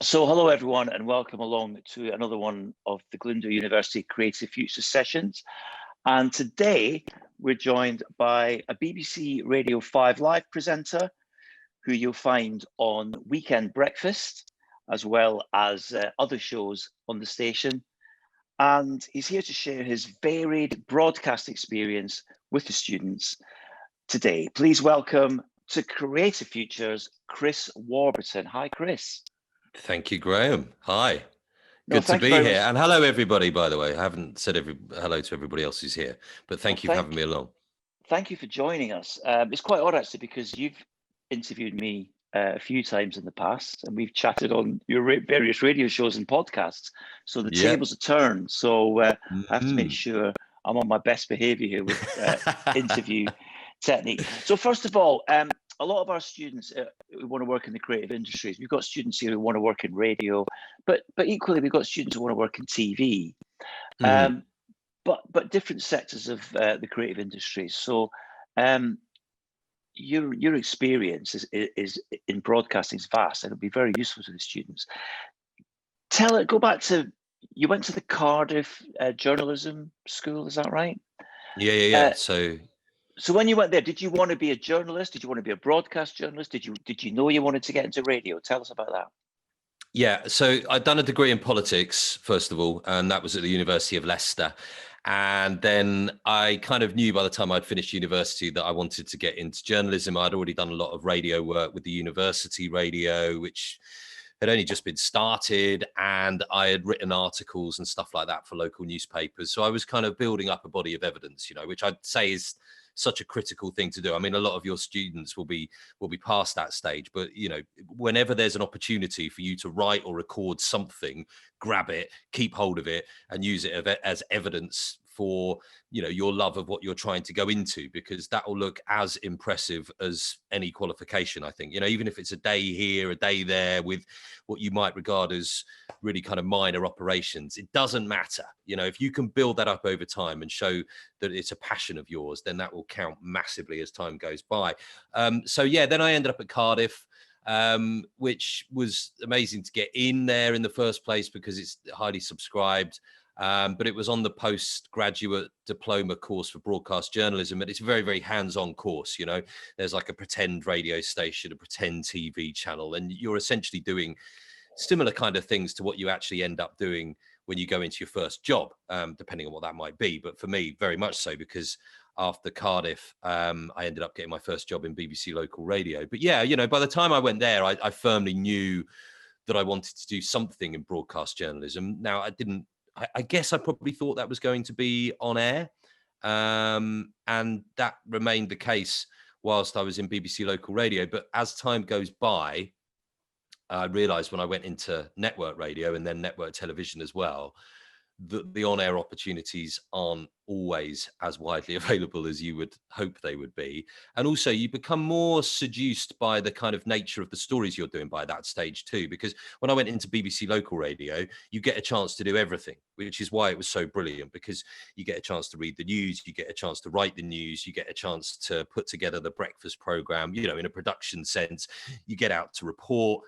So hello everyone and welcome along to another one of the Glyndwr University Creative Futures sessions. And today we're joined by a BBC Radio 5 Live presenter who you'll find on Weekend Breakfast, as well as other shows on the station. And he's here to share his varied broadcast experience with the students today. Please welcome to Creative Futures, Chris Warburton. Hi, Chris. Thank you, Graeme. Hi. Good to be here. And hello, everybody, by the way. I haven't said hello to everybody else who's here, but thank you for having me along. Thank you for joining us. It's quite odd, actually, because you've interviewed me a few times in the past, and we've chatted on your various radio shows and podcasts. So the tables are turned. So I have to make sure I'm on my best behavior here with interview technique. So first of all, a lot of our students who want to work in the creative industries, we've got students here who want to work in radio, but equally we've got students who want to work in TV, but different sectors of the creative industries. So your experience is in broadcasting is vast, and it'll be very useful to the students. Go back to, you went to the Cardiff journalism school, is that right? Yeah. So when you went there, did you want to be a journalist? Did you want to be a broadcast journalist? Did you know you wanted to get into radio? Tell us about that. Yeah, so I'd done a degree in politics, first of all, and that was at the University of Leicester. And then I kind of knew by the time I'd finished university that I wanted to get into journalism. I'd already done a lot of radio work with the university radio, which had only just been started, and I had written articles and stuff like that for local newspapers. So I was kind of building up a body of evidence, which I'd say is such a critical thing to do. I mean, a lot of your students will be past that stage, but whenever there's an opportunity for you to write or record something, grab it, keep hold of it, and use it as evidence for your love of what you're trying to go into, because that will look as impressive as any qualification, I think. Even if it's a day here, a day there, with what you might regard as really kind of minor operations, it doesn't matter. If you can build that up over time and show that it's a passion of yours, then that will count massively as time goes by. Then I ended up at Cardiff, which was amazing to get in there in the first place because it's highly subscribed. But it was on the postgraduate diploma course for broadcast journalism, and it's a very, very hands-on course. There's like a pretend radio station, a pretend TV channel, and you're essentially doing similar kind of things to what you actually end up doing when you go into your first job, depending on what that might be. But for me, very much so, because after Cardiff, I ended up getting my first job in BBC local radio. But yeah, by the time I went there, I firmly knew that I wanted to do something in broadcast journalism. Now, I guess I probably thought that was going to be on air. And that remained the case whilst I was in BBC local radio. But as time goes by, I realized when I went into network radio and then network television as well, that the on-air opportunities aren't always as widely available as you would hope they would be. And also you become more seduced by the kind of nature of the stories you're doing by that stage too, because when I went into BBC local radio, you get a chance to do everything, which is why it was so brilliant, because you get a chance to read the news, you get a chance to write the news, you get a chance to put together the breakfast program, in a production sense, you get out to report.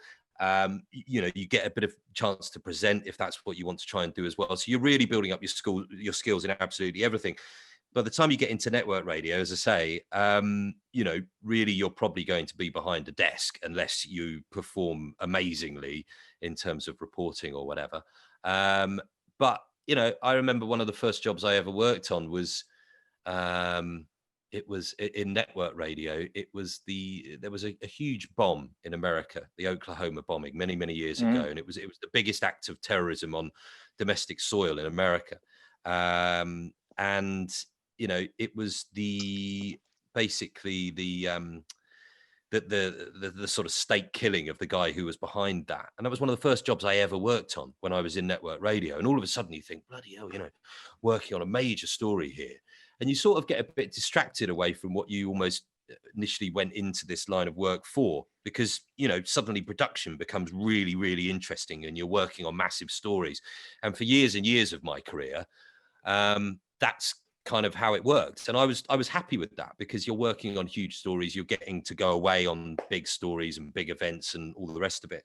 You get a bit of chance to present if that's what you want to try and do as well. So you're really building up your skills in absolutely everything. By the time you get into network radio, as I say, really you're probably going to be behind a desk unless you perform amazingly in terms of reporting or whatever. But I remember one of the first jobs I ever worked on was it was in network radio. There was a huge bomb in America, the Oklahoma bombing many, many years ago. And it was the biggest act of terrorism on domestic soil in America. It was basically the sort of state killing of the guy who was behind that. And that was one of the first jobs I ever worked on when I was in network radio. And all of a sudden you think, bloody hell, working on a major story here. And you sort of get a bit distracted away from what you almost initially went into this line of work for, because, suddenly production becomes really, really interesting and you're working on massive stories. And for years and years of my career, that's kind of how it worked. And I was happy with that, because you're working on huge stories, you're getting to go away on big stories and big events and all the rest of it.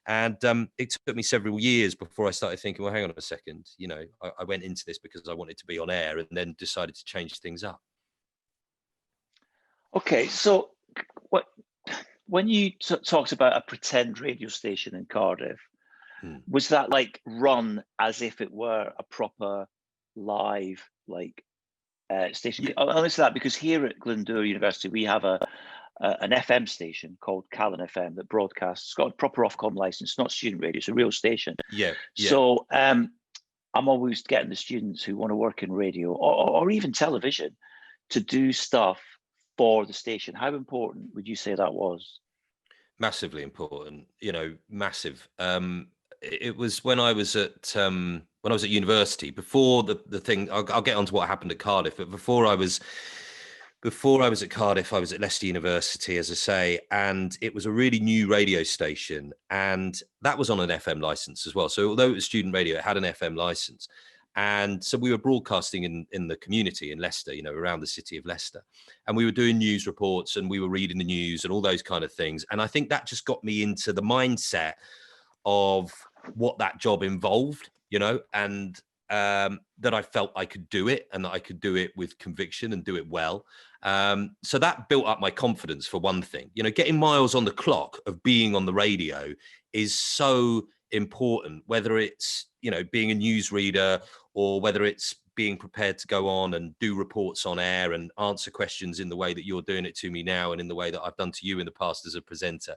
And it took me several years before I started thinking, well, hang on a second, you know, I went into this because I wanted to be on air, and then decided to change things up. Okay, so when you talked about a pretend radio station in Cardiff, was that like run as if it were a proper live station? I'll answer that because here at Glyndwr University we have an FM station called Callan FM that broadcasts. It's got a proper Ofcom license, not student radio. It's a real station. Yeah. So I'm always getting the students who want to work in radio or even television to do stuff for the station. How important would you say that was? Massively important, you know, massive. It was when I was at university, before the thing. I'll get on to what happened at Cardiff, but before I was at Cardiff, I was at Leicester University, as I say, and it was a really new radio station, and that was on an FM license as well. So although it was student radio, it had an FM license. And so we were broadcasting in the community in Leicester, you know, around the city of Leicester. And we were doing news reports, and we were reading the news and all those kind of things. And I think that just got me into the mindset of what that job involved, you know, and that I felt I could do it, and that I could do it with conviction and do it well. So that built up my confidence, for one thing. You know, getting miles on the clock of being on the radio is so important, whether it's, you know, being a newsreader, or whether it's being prepared to go on and do reports on air and answer questions in the way that you're doing it to me now, and in the way that I've done to you in the past as a presenter.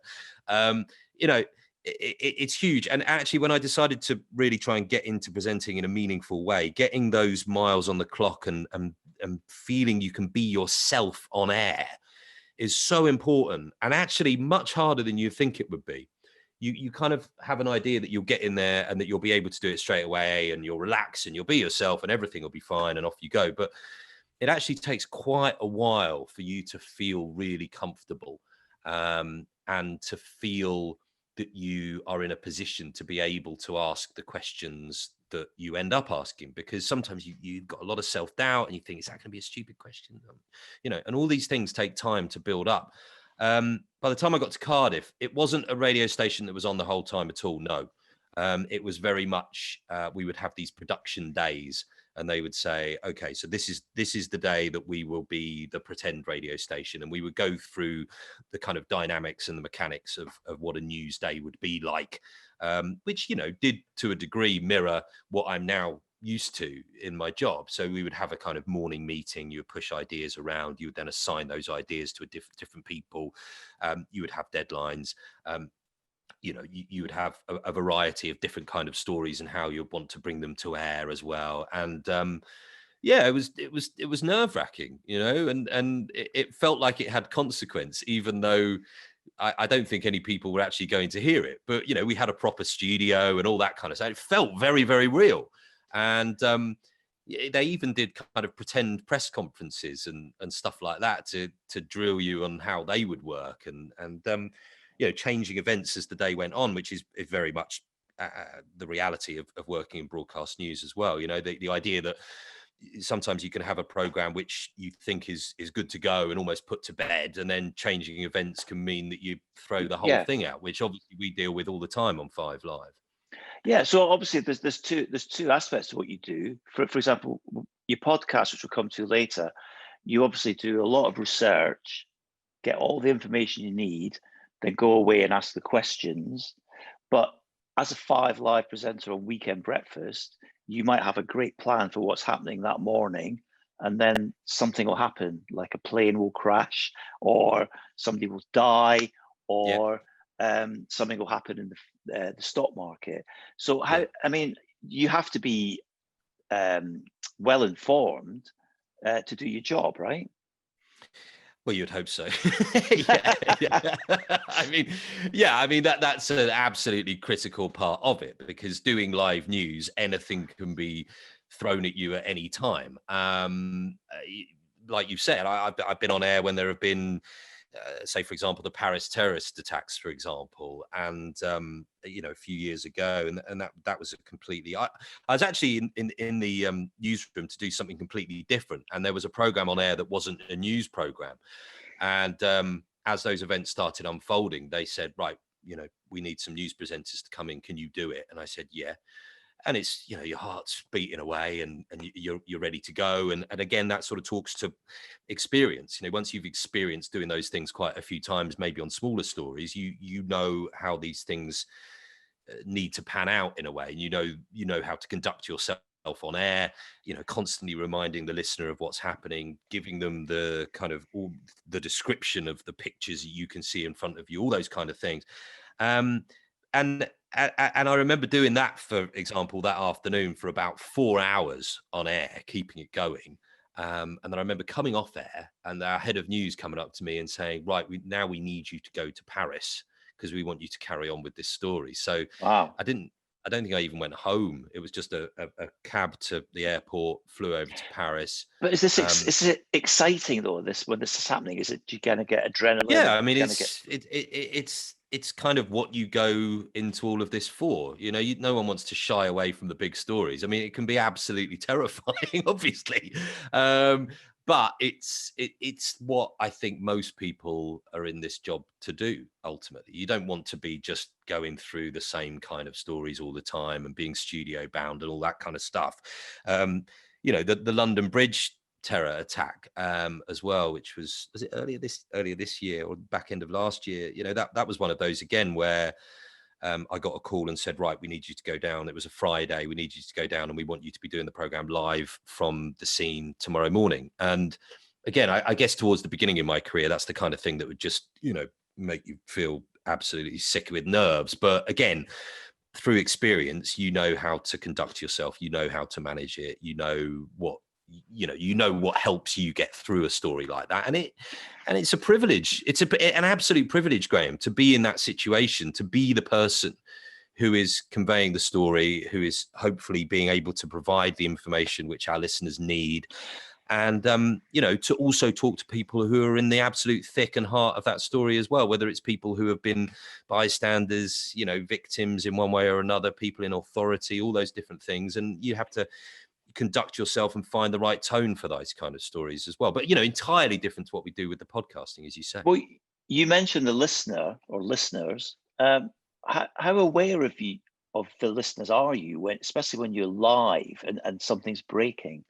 You know, it's huge. And actually, when I decided to really try and get into presenting in a meaningful way, getting those miles on the clock and feeling you can be yourself on air is so important, and actually much harder than you think it would be. You kind of have an idea that you'll get in there and that you'll be able to do it straight away, and you'll relax and you'll be yourself and everything will be fine and off you go. But it actually takes quite a while for you to feel really comfortable, and to feel that you are in a position to be able to ask the questions that you end up asking, because sometimes you've got a lot of self-doubt and you think, is that going to be a stupid question? You know, and all these things take time to build up. By the time I got to Cardiff, it wasn't a radio station that was on the whole time at all. No, it was very much, we would have these production days, and they would say, okay, so this is the day that we will be the pretend radio station. And we would go through the kind of dynamics and the mechanics of what a news day would be like, which, you know, did to a degree mirror what I'm now used to in my job. So we would have a kind of morning meeting, you would push ideas around, you would then assign those ideas to different people, you would have deadlines, you know, you would have a variety of different kind of stories and how you want to bring them to air as well. And yeah, it was nerve-wracking, you know, and it felt like it had consequence, even though I don't think any people were actually going to hear it. But, you know, we had a proper studio and all that kind of stuff. It felt very, very real. And they even did kind of pretend press conferences and stuff like that to drill you on how they would work, and you know, changing events as the day went on, which is very much the reality of working in broadcast news as well. You know, the idea that sometimes you can have a program which you think is good to go and almost put to bed, and then changing events can mean that you throw the whole thing out, which obviously we deal with all the time on 5 Live. Yeah, so obviously there's two aspects to what you do. For example, your podcast, which we'll come to later, you obviously do a lot of research, get all the information you need, then go away and ask the questions. But as a 5 Live presenter on Weekend Breakfast, you might have a great plan for what's happening that morning, and then something will happen, like a plane will crash, or somebody will die, or something will happen in the stock market. So how, I mean, you have to be well informed to do your job, right? Well, you'd hope so. yeah. I mean that's an absolutely critical part of it, because doing live news, anything can be thrown at you at any time. Like you said, I've been on air when there have been, say, for example, the Paris terrorist attacks, for example, and you know, a few years ago, and that was a completely. I was actually in the newsroom to do something completely different, and there was a program on air that wasn't a news program, and as those events started unfolding, they said, right, we need some news presenters to come in. Can you do it? And I said, yeah. And it's, your heart's beating away and you're ready to go. And again, that sort of talks to experience. Once you've experienced doing those things quite a few times, maybe on smaller stories, you know how these things need to pan out in a way. And you know how to conduct yourself on air, constantly reminding the listener of what's happening, giving them the kind of all the description of the pictures you can see in front of you, all those kind of things. And I remember doing that, for example, that afternoon for about 4 hours on air, keeping it going. And then I remember coming off air and our head of news coming up to me and saying, right, we need you to go to Paris because we want you to carry on with this story. So wow. I don't think I even went home. It was just a cab to the airport, flew over to Paris. But is this exciting though? When this is happening, is it, you kind of get adrenaline? Yeah, I mean, it's kind of what you go into all of this for. No one wants to shy away from the big stories. I mean, it can be absolutely terrifying, obviously, but it's what I think most people are in this job to do. Ultimately, you don't want to be just going through the same kind of stories all the time and being studio bound and all that kind of stuff. The London Bridge terror attack as well, which was it earlier this year or back end of last year, that was one of those again where I got a call and said, right, we need you to go down. It was a Friday. We need you to go down and we want you to be doing the program live from the scene tomorrow morning. And again, I guess towards the beginning of my career, that's the kind of thing that would just make you feel absolutely sick with nerves. But again, through experience, how to conduct yourself, how to manage it, what helps you get through a story like that. And it's a privilege. It's an absolute privilege, Graeme, to be in that situation, to be the person who is conveying the story, who is hopefully being able to provide the information which our listeners need. And, to also talk to people who are in the absolute thick and heart of that story as well, whether it's people who have been bystanders, victims in one way or another, people in authority, all those different things. And you have to conduct yourself and find the right tone for those kind of stories as well. But, entirely different to what we do with the podcasting, as you say. Well, you mentioned the listener or listeners. How aware of the listeners are you, especially when you're live and something's breaking?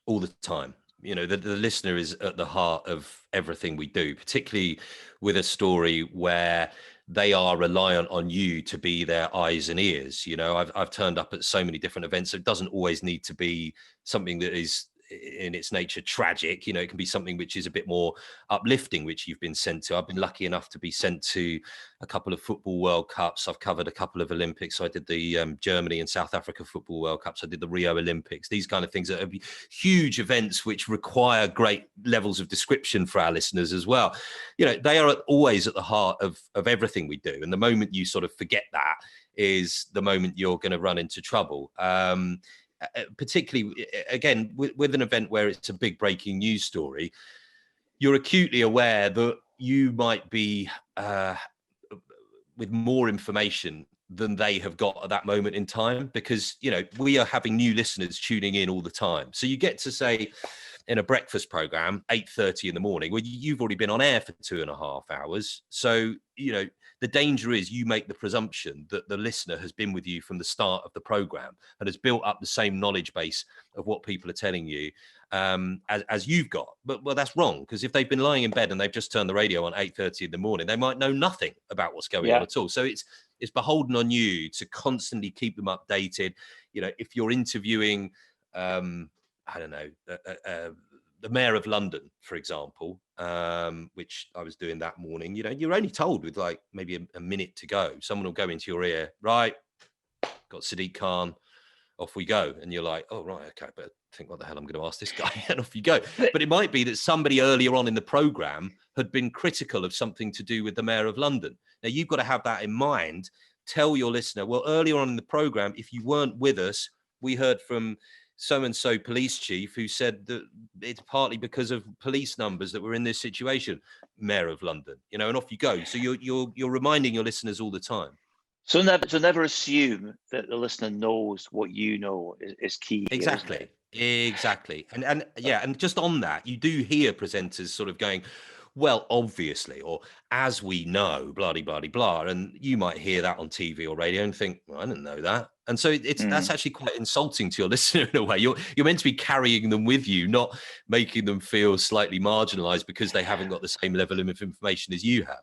All the time. The listener is at the heart of everything we do, particularly with a story where they are reliant on you to be their eyes and ears. I've turned up at so many different events. So it doesn't always need to be something that is in its nature tragic. It can be something which is a bit more uplifting, which you've been sent to. I've been lucky enough to be sent to a couple of football World Cups. I've covered a couple of Olympics. So I did the Germany and South Africa football World Cups. I did the Rio Olympics. These kind of things are huge events which require great levels of description for our listeners as well. They are always at the heart of everything we do. And the moment you sort of forget that is the moment you're going to run into trouble. Particularly, again, with an event where it's a big breaking news story, you're acutely aware that you might be with more information than they have got at that moment in time, because, we are having new listeners tuning in all the time. So you get to say in a breakfast program, 8:30 in the morning, where you've already been on air for 2.5 hours. So, the danger is you make the presumption that the listener has been with you from the start of the program and has built up the same knowledge base of what people are telling you as you've got. But that's wrong, because if they've been lying in bed and they've just turned the radio on 8:30 in the morning, they might know nothing about what's going on at all. So it's beholden on you to constantly keep them updated. If you're interviewing, I don't know, the Mayor of London, for example, which I was doing that morning, you're only told with like maybe a minute to go. Someone will go into your ear, right, got Sadiq Khan, off we go. And you're like, oh, right, okay, but think what the hell I'm going to ask this guy, and off you go. But it might be that somebody earlier on in the programme had been critical of something to do with the Mayor of London. Now, you've got to have that in mind. Tell your listener, well, earlier on in the programme, if you weren't with us, we heard from so-and-so police chief who said that it's partly because of police numbers that we're in this situation, Mayor of London, and off you go. So you're reminding your listeners all the time. So never assume that the listener knows what you know is key. Exactly. And yeah, and just on that, you do hear presenters sort of going, well, obviously, or as we know, blah, blah, blah, blah. And you might hear that on TV or radio and think, well, I didn't know that. And so that's actually quite insulting to your listener in a way. You're meant to be carrying them with you, not making them feel slightly marginalized because they haven't got the same level of information as you have.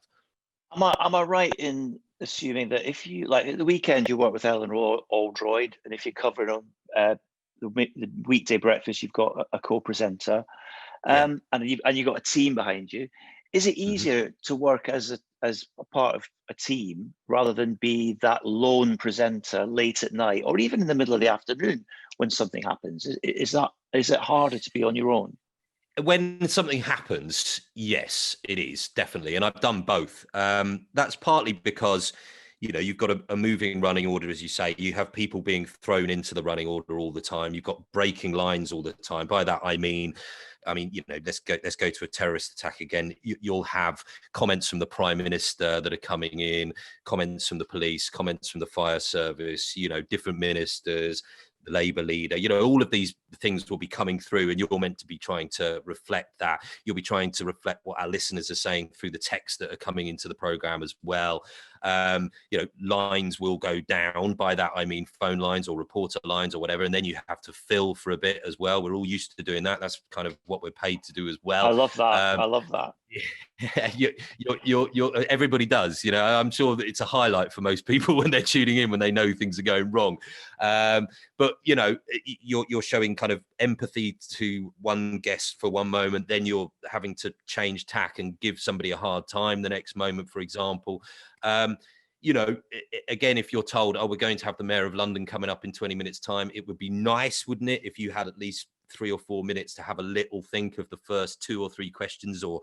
Am I right in assuming that if you, like, at the weekend you work with Ellen Oldroyd, and if you're covering on the weekday breakfast, you've got a co-presenter, and you've got a team behind you. Is it easier to work as a part of a team rather than be that lone presenter late at night or even in the middle of the afternoon when something happens? Is it harder to be on your own? When something happens, yes, it is, definitely. And I've done both. That's partly because, you've got a moving running order, as you say. You have people being thrown into the running order all the time. You've got breaking lines all the time. By that, I mean, let's go to a terrorist attack again. You'll have comments from the Prime Minister that are coming in, comments from the police, comments from the fire service, different ministers, the Labour leader, all of these things will be coming through, and you're meant to be trying to reflect that. You'll be trying to reflect what our listeners are saying through the texts that are coming into the programme as well. Lines will go down. By that, I mean phone lines or reporter lines or whatever, and then you have to fill for a bit as well. We're all used to doing that. That's kind of what we're paid to do as well. I love that. I love that. Everybody does. I'm sure that it's a highlight for most people when they're tuning in, when they know things are going wrong. But you're showing kind of empathy to one guest for one moment, then you're having to change tack and give somebody a hard time the next moment, for example. Again, if you're told, we're going to have the Mayor of London coming up in 20 minutes time, it would be nice, wouldn't it, if you had at least 3 or 4 minutes to have a little think of the first 2 or 3 questions or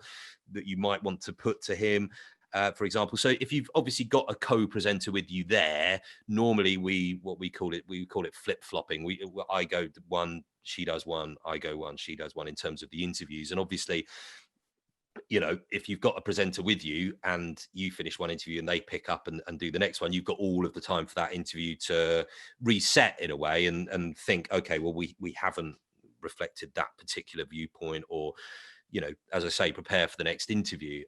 that you might want to put to him, for example. So if you've obviously got a co-presenter with you there, normally we call it flip-flopping. I go one, she does one, I go one, she does one in terms of the interviews. And obviously, if you've got a presenter with you and you finish one interview and they pick up and do the next one, you've got all of the time for that interview to reset in a way and think, okay, well, we haven't reflected that particular viewpoint, or, as I say, prepare for the next interview.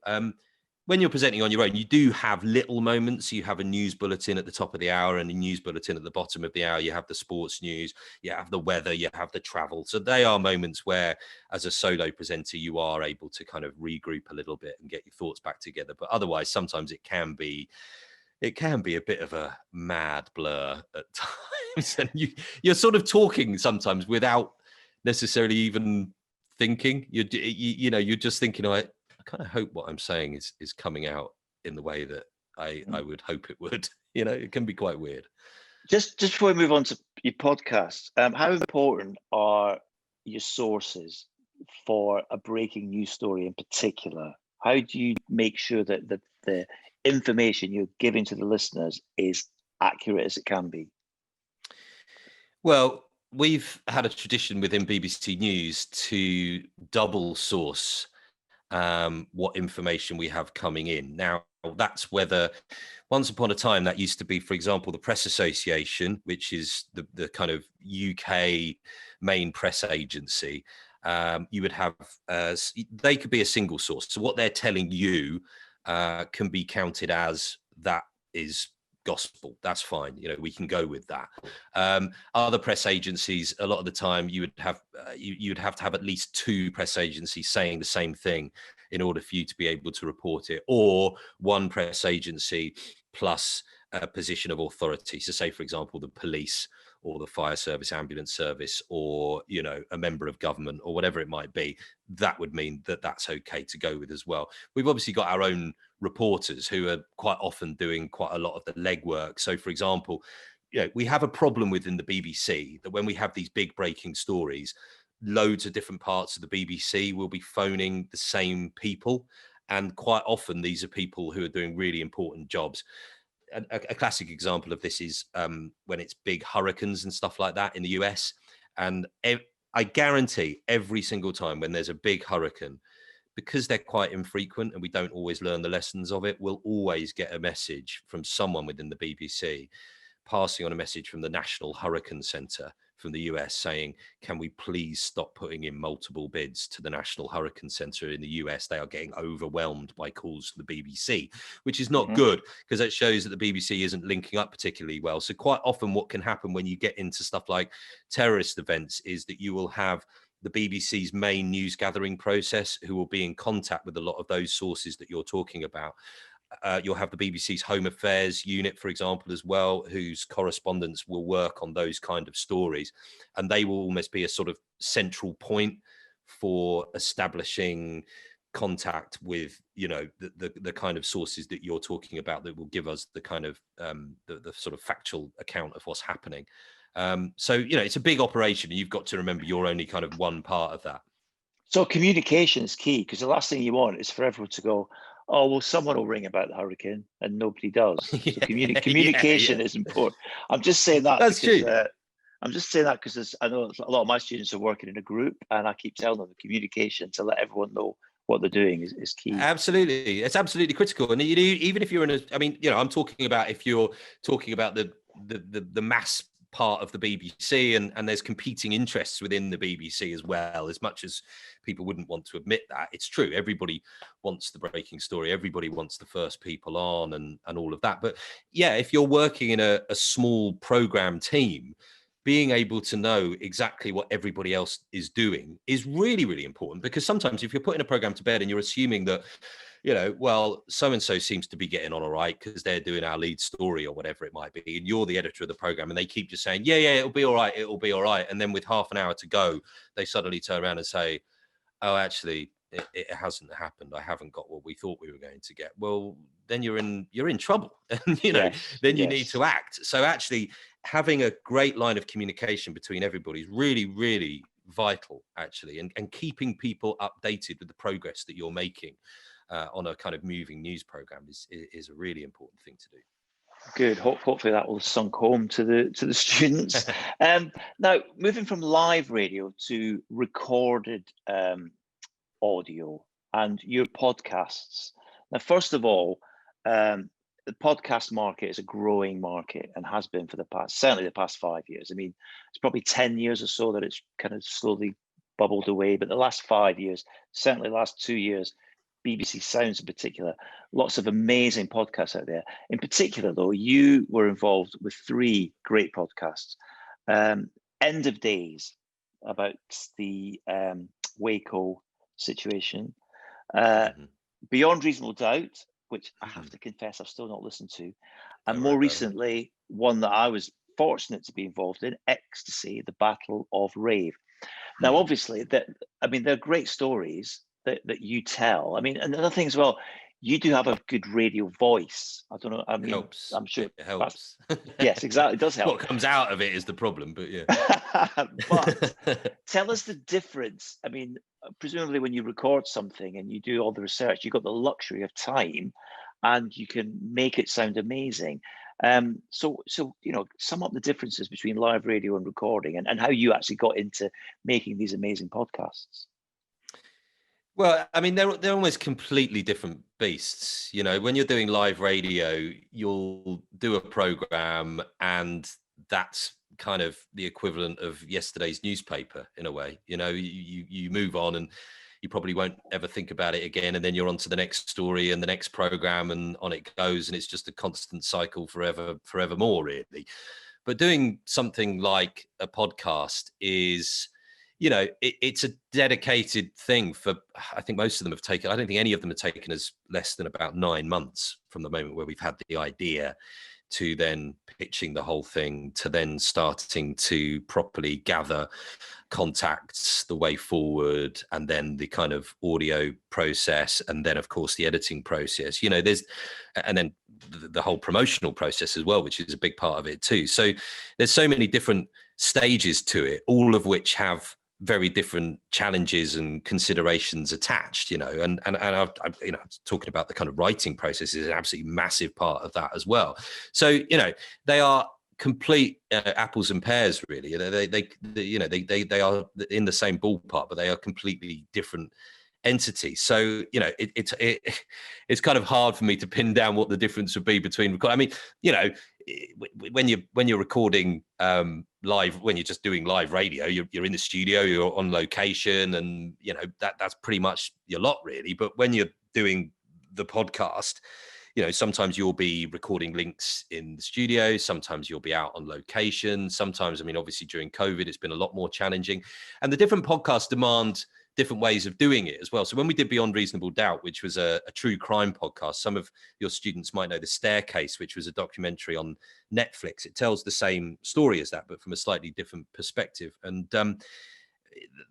When you're presenting on your own, you do have little moments. You have a news bulletin at the top of the hour and a news bulletin at the bottom of the hour. You have the sports news, you have the weather, you have the travel. So they are moments where, as a solo presenter, you are able to kind of regroup a little bit and get your thoughts back together. But otherwise, sometimes it can be a bit of a mad blur at times. And you're sort of talking sometimes without necessarily even thinking. You're just thinking, I kind of hope what I'm saying is coming out in the way that I would hope it would. It can be quite weird. Just before we move on to your podcast, how important are your sources for a breaking news story in particular? How do you make sure that the information you're giving to the listeners is accurate as it can be? Well, we've had a tradition within BBC News to double source what information we have coming in. Now, that's whether once upon a time that used to be, for example, the Press Association, which is the kind of UK main press agency. You would have, they could be a single source. So what they're telling you can be counted as that is gospel. That's fine. We can go with that. Other press agencies, a lot of the time, you'd have to have at least 2 press agencies saying the same thing in order for you to be able to report it, or one press agency plus a position of authority. So say, for example, the police or the fire service, ambulance service, or, a member of government or whatever it might be. That would mean that that's okay to go with as well. We've obviously got our own reporters who are quite often doing quite a lot of the legwork. So, for example, we have a problem within the BBC that when we have these big breaking stories, loads of different parts of the BBC will be phoning the same people. And quite often these are people who are doing really important jobs. A classic example of this is when it's big hurricanes and stuff like that in the US. And I guarantee every single time when there's a big hurricane, because they're quite infrequent and we don't always learn the lessons of it, we'll always get a message from someone within the BBC passing on a message from the National Hurricane Centre from the US saying, can we please stop putting in multiple bids to the National Hurricane Center in the US? They are getting overwhelmed by calls to the BBC, which is not good, because that shows that the BBC isn't linking up particularly well. So quite often what can happen when you get into stuff like terrorist events is that you will have the BBC's main news gathering process, who will be in contact with a lot of those sources that you're talking about. You'll have the BBC's Home Affairs unit, for example, as well, whose correspondents will work on those kind of stories. And they will almost be a sort of central point for establishing contact with, you know, the kind of sources that you're talking about that will give us the kind of the sort of factual account of what's happening. So, you know, it's a big operation, and you've got to remember you're only kind of one part of that. So communication is key, because the last thing you want is for everyone to go, oh, well, someone will ring about the hurricane, and nobody does. So communication is important. I'm just saying that. That's because, true. I'm just saying that because I know a lot of my students are working in a group, and I keep telling them the communication to let everyone know what they're doing is key. Absolutely. It's absolutely critical. And you know, even if you're in I mean, you know, I'm talking about if you're talking about the mass part of the BBC, and there's competing interests within the BBC as well. As much as people wouldn't want to admit that, it's true. Everybody wants the breaking story. Everybody wants the first people on, and all of that. But yeah, if you're working in a small program team, being able to know exactly what everybody else is doing is really, really important, because sometimes if you're putting a program to bed and you're assuming that, you know, well, so-and-so seems to be getting on all right because they're doing our lead story or whatever it might be, and you're the editor of the program, and they keep just saying, yeah, it'll be all right, it'll be all right. And then with half an hour to go, they suddenly turn around and say, oh, actually, it hasn't happened. I haven't got what we thought we were going to get. Well, then you're in trouble, and you know, then you need to act. So actually having a great line of communication between everybody is really, really vital, actually, and keeping people updated with the progress that you're making on a kind of moving news program is a really important thing to do. Good. Hopefully that will sunk home to the students. Now, moving from live radio to recorded audio and your podcasts. Now, first of all, the podcast market is a growing market, and has been for certainly the past 5 years. I mean, it's probably 10 years or so that it's kind of slowly bubbled away, but the last 5 years, certainly the last 2 years, BBC Sounds in particular, lots of amazing podcasts out there. In particular, though, you were involved with 3 great podcasts. End of Days, about the Waco situation. Beyond Reasonable Doubt, which I have to confess I've still not listened to. And more recently, one that I was fortunate to be involved in, Ecstasy, the Battle of Rave. Now, obviously, they're great stories that you tell. I mean, and another thing as well, you do have a good radio voice. I don't know. I mean, helps. I'm sure it helps. Yes, exactly. It does help. What comes out of it is the problem, but yeah. But tell us the difference. I mean, presumably when you record something and you do all the research, you've got the luxury of time, and you can make it sound amazing. So you know, sum up the differences between live radio and recording, and how you actually got into making these amazing podcasts. Well, I mean, they're almost completely different beasts. You know, when you're doing live radio, you'll do a program, and that's kind of the equivalent of yesterday's newspaper in a way. You know, you move on, and you probably won't ever think about it again, and then you're on to the next story and the next program, and on it goes, and it's just a constant cycle forevermore, really. But doing something like a podcast is, you know, it's a dedicated thing for, I think most of them have taken, I don't think any of them have taken us less than about 9 months from the moment where we've had the idea to then pitching the whole thing, to then starting to properly gather contacts, the way forward, and then the kind of audio process, and then of course the editing process, you know, and then the whole promotional process as well, which is a big part of it too. So there's so many different stages to it, all of which have very different challenges and considerations attached, you know, and I've you know, talking about the kind of writing process is an absolutely massive part of that as well. So, you know, they are complete apples and pears, really. They you know, they are in the same ballpark, but they are completely different entities. So, you know, it's kind of hard for me to pin down what the difference would be between. I mean, you know, when you're recording live, when you're just doing live radio, you're in the studio, you're on location, and that's pretty much your lot, really. But when you're doing the podcast, sometimes you'll be recording links in the studio, sometimes you'll be out on location, sometimes, obviously during COVID, it's been a lot more challenging, and the different podcasts demand different ways of doing it as well. So when we did Beyond Reasonable Doubt, which was a true crime podcast, some of your students might know The Staircase, which was a documentary on Netflix. It tells the same story as that, but from a slightly different perspective. And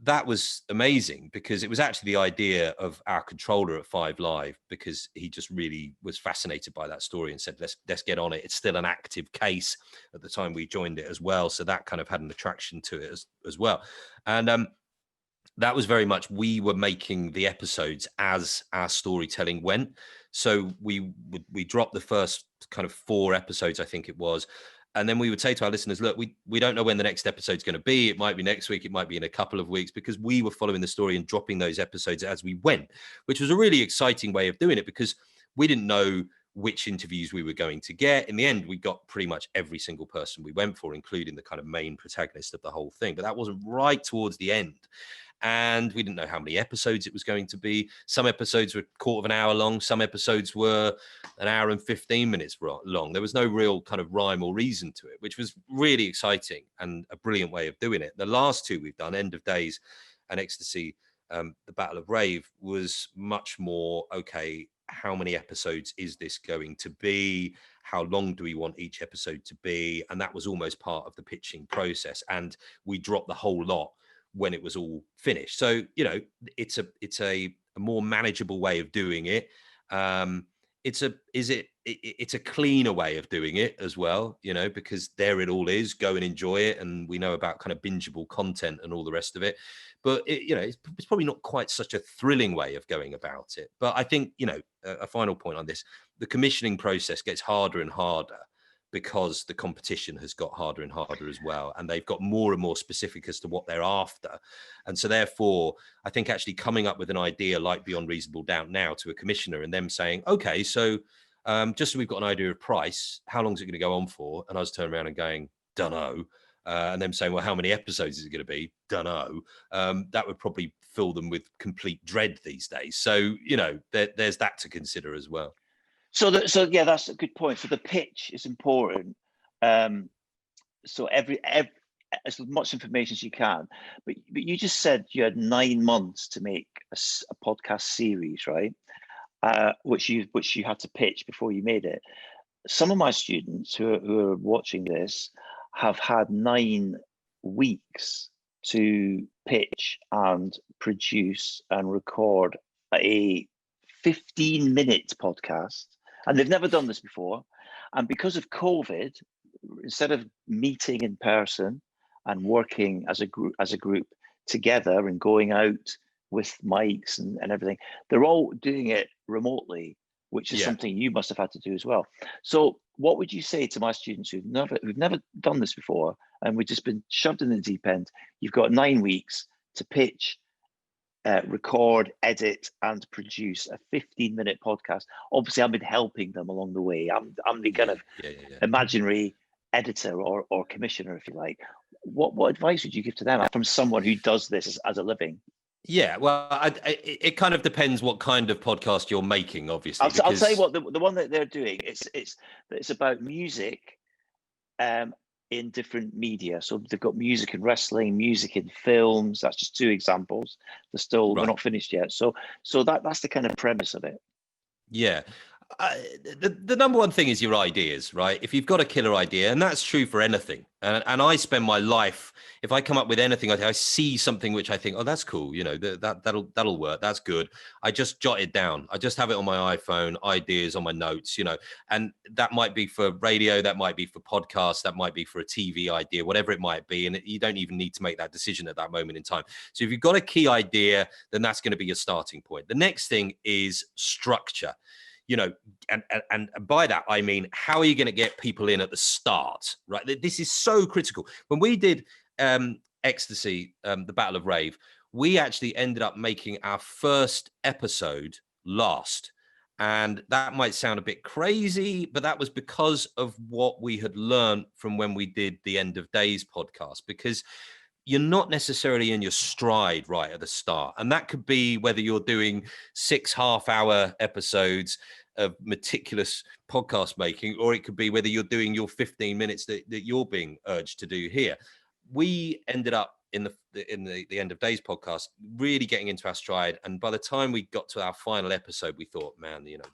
that was amazing, because it was actually the idea of our controller at 5 Live, because he just really was fascinated by that story and said, let's get on it. It's still an active case at the time we joined it as well. So that kind of had an attraction to it as well. And that was very much, we were making the episodes as our storytelling went. So we dropped the first kind of 4 episodes, I think it was. And then we would say to our listeners, look, we don't know when the next episode's going to be. It might be next week. It might be in a couple of weeks, because we were following the story and dropping those episodes as we went, which was a really exciting way of doing it, because we didn't know which interviews we were going to get. In the end, we got pretty much every single person we went for, including the kind of main protagonist of the whole thing. But that wasn't right towards the end. And we didn't know how many episodes it was going to be. Some episodes were a quarter of an hour long. Some episodes were an hour and 15 minutes long. There was no real kind of rhyme or reason to it, which was really exciting and a brilliant way of doing it. The last 2 we've done, End of Days and Ecstasy, the Battle of Rave, was much more, okay, how many episodes is this going to be? How long do we want each episode to be? And that was almost part of the pitching process. And we dropped the whole lot when it was all finished. So, it's a more manageable way of doing it. It's a cleaner way of doing it as well, because there it all is. Go and enjoy it. And we know about kind of bingeable content and all the rest of it. But it's probably not quite such a thrilling way of going about it. But I think, a final point on this, the commissioning process gets harder and harder, because the competition has got harder and harder as well. And they've got more and more specific as to what they're after. And so therefore, I think actually coming up with an idea like Beyond Reasonable Doubt now to a commissioner, and them saying, okay, so just so we've got an idea of price, how long is it going to go on for? And I was turning around and going, dunno. And them saying, well, how many episodes is it going to be? Dunno. That would probably fill them with complete dread these days. So, there's that to consider as well. So yeah, that's a good point. So the pitch is important. So every as much information as you can. But you just said you had 9 months to make a podcast series, right? Which you had to pitch before you made it. Some of my students who are watching this have had 9 weeks to pitch and produce and record a 15-minute podcast. And they've never done this before. And because of COVID, instead of meeting in person and working as a group together and going out with mics and everything, they're all doing it remotely, which is something you must have had to do as well. So what would you say to my students who've never done this before, and we've just been shoved in the deep end? You've got 9 weeks to pitch, record, edit, and produce a 15-minute podcast. Obviously, I've been helping them along the way. I'm the kind of imaginary editor or commissioner, if you like. What advice would you give to them from someone who does this as a living? Yeah, well, it kind of depends what kind of podcast you're making, obviously. I'll tell you what, the one that they're doing, it's about music in different media. So they've got music in wrestling, music in films. That's just 2 examples. We're not finished yet. So that's the kind of premise of it. Yeah. The number one thing is your ideas, right? If you've got a killer idea, and that's true for anything. And I spend my life, if I come up with anything, I see something which I think, oh, that's cool. That'll work. That's good. I just jot it down. I just have it on my iPhone, ideas on my notes, and that might be for radio. That might be for podcasts. That might be for a TV idea, whatever it might be. And you don't even need to make that decision at that moment in time. So if you've got a key idea, then that's going to be your starting point. The next thing is structure. And by that, I mean, how are you going to get people in at the start, right? This is so critical. When we did Ecstasy, the Battle of Rave, we actually ended up making our first episode last. And that might sound a bit crazy, but that was because of what we had learned from when we did the End of Days podcast, because you're not necessarily in your stride right at the start. And that could be whether you're doing 6 half-hour episodes of meticulous podcast making, or it could be whether you're doing your 15 minutes that you're being urged to do here. We ended up in the End of Days podcast really getting into our stride, and by the time we got to our final episode, we thought, man, you know,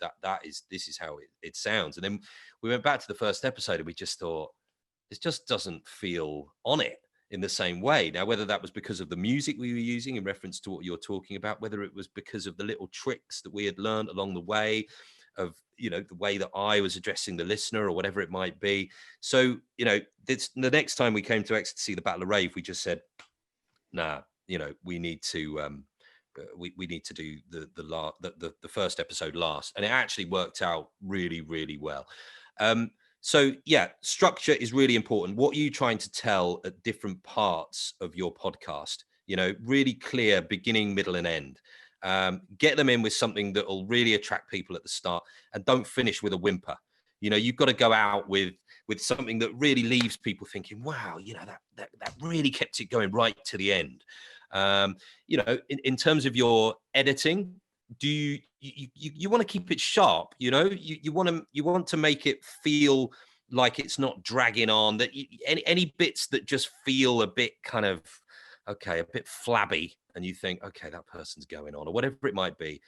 this is how it sounds. And then we went back to the first episode and we just thought, it just doesn't feel on it in the same way. Now, whether that was because of the music we were using in reference to what you're talking about, whether it was because of the little tricks that we had learned along the way, of, you know, the way that I was addressing the listener or whatever it might be. So, you know, the next time we came to Exeter to see the Battle of Rave, we just said, nah, you know, we need to we need to do the first episode last, and it actually worked out really, really well. So yeah, structure is really important. What are you trying to tell at different parts of your podcast? You know, really clear beginning, middle, and end. Get them in with something that will really attract people at the start, and don't finish with a whimper. You know, you've got to go out with something that really leaves people thinking, wow, you know, that really kept it going right to the end. You know, in terms of your editing, do you want to keep it sharp? You know, you want to make it feel like it's not dragging on, that any bits that just feel a bit kind of, okay, a bit flabby, and you think, okay, that person's going on, or whatever it might be.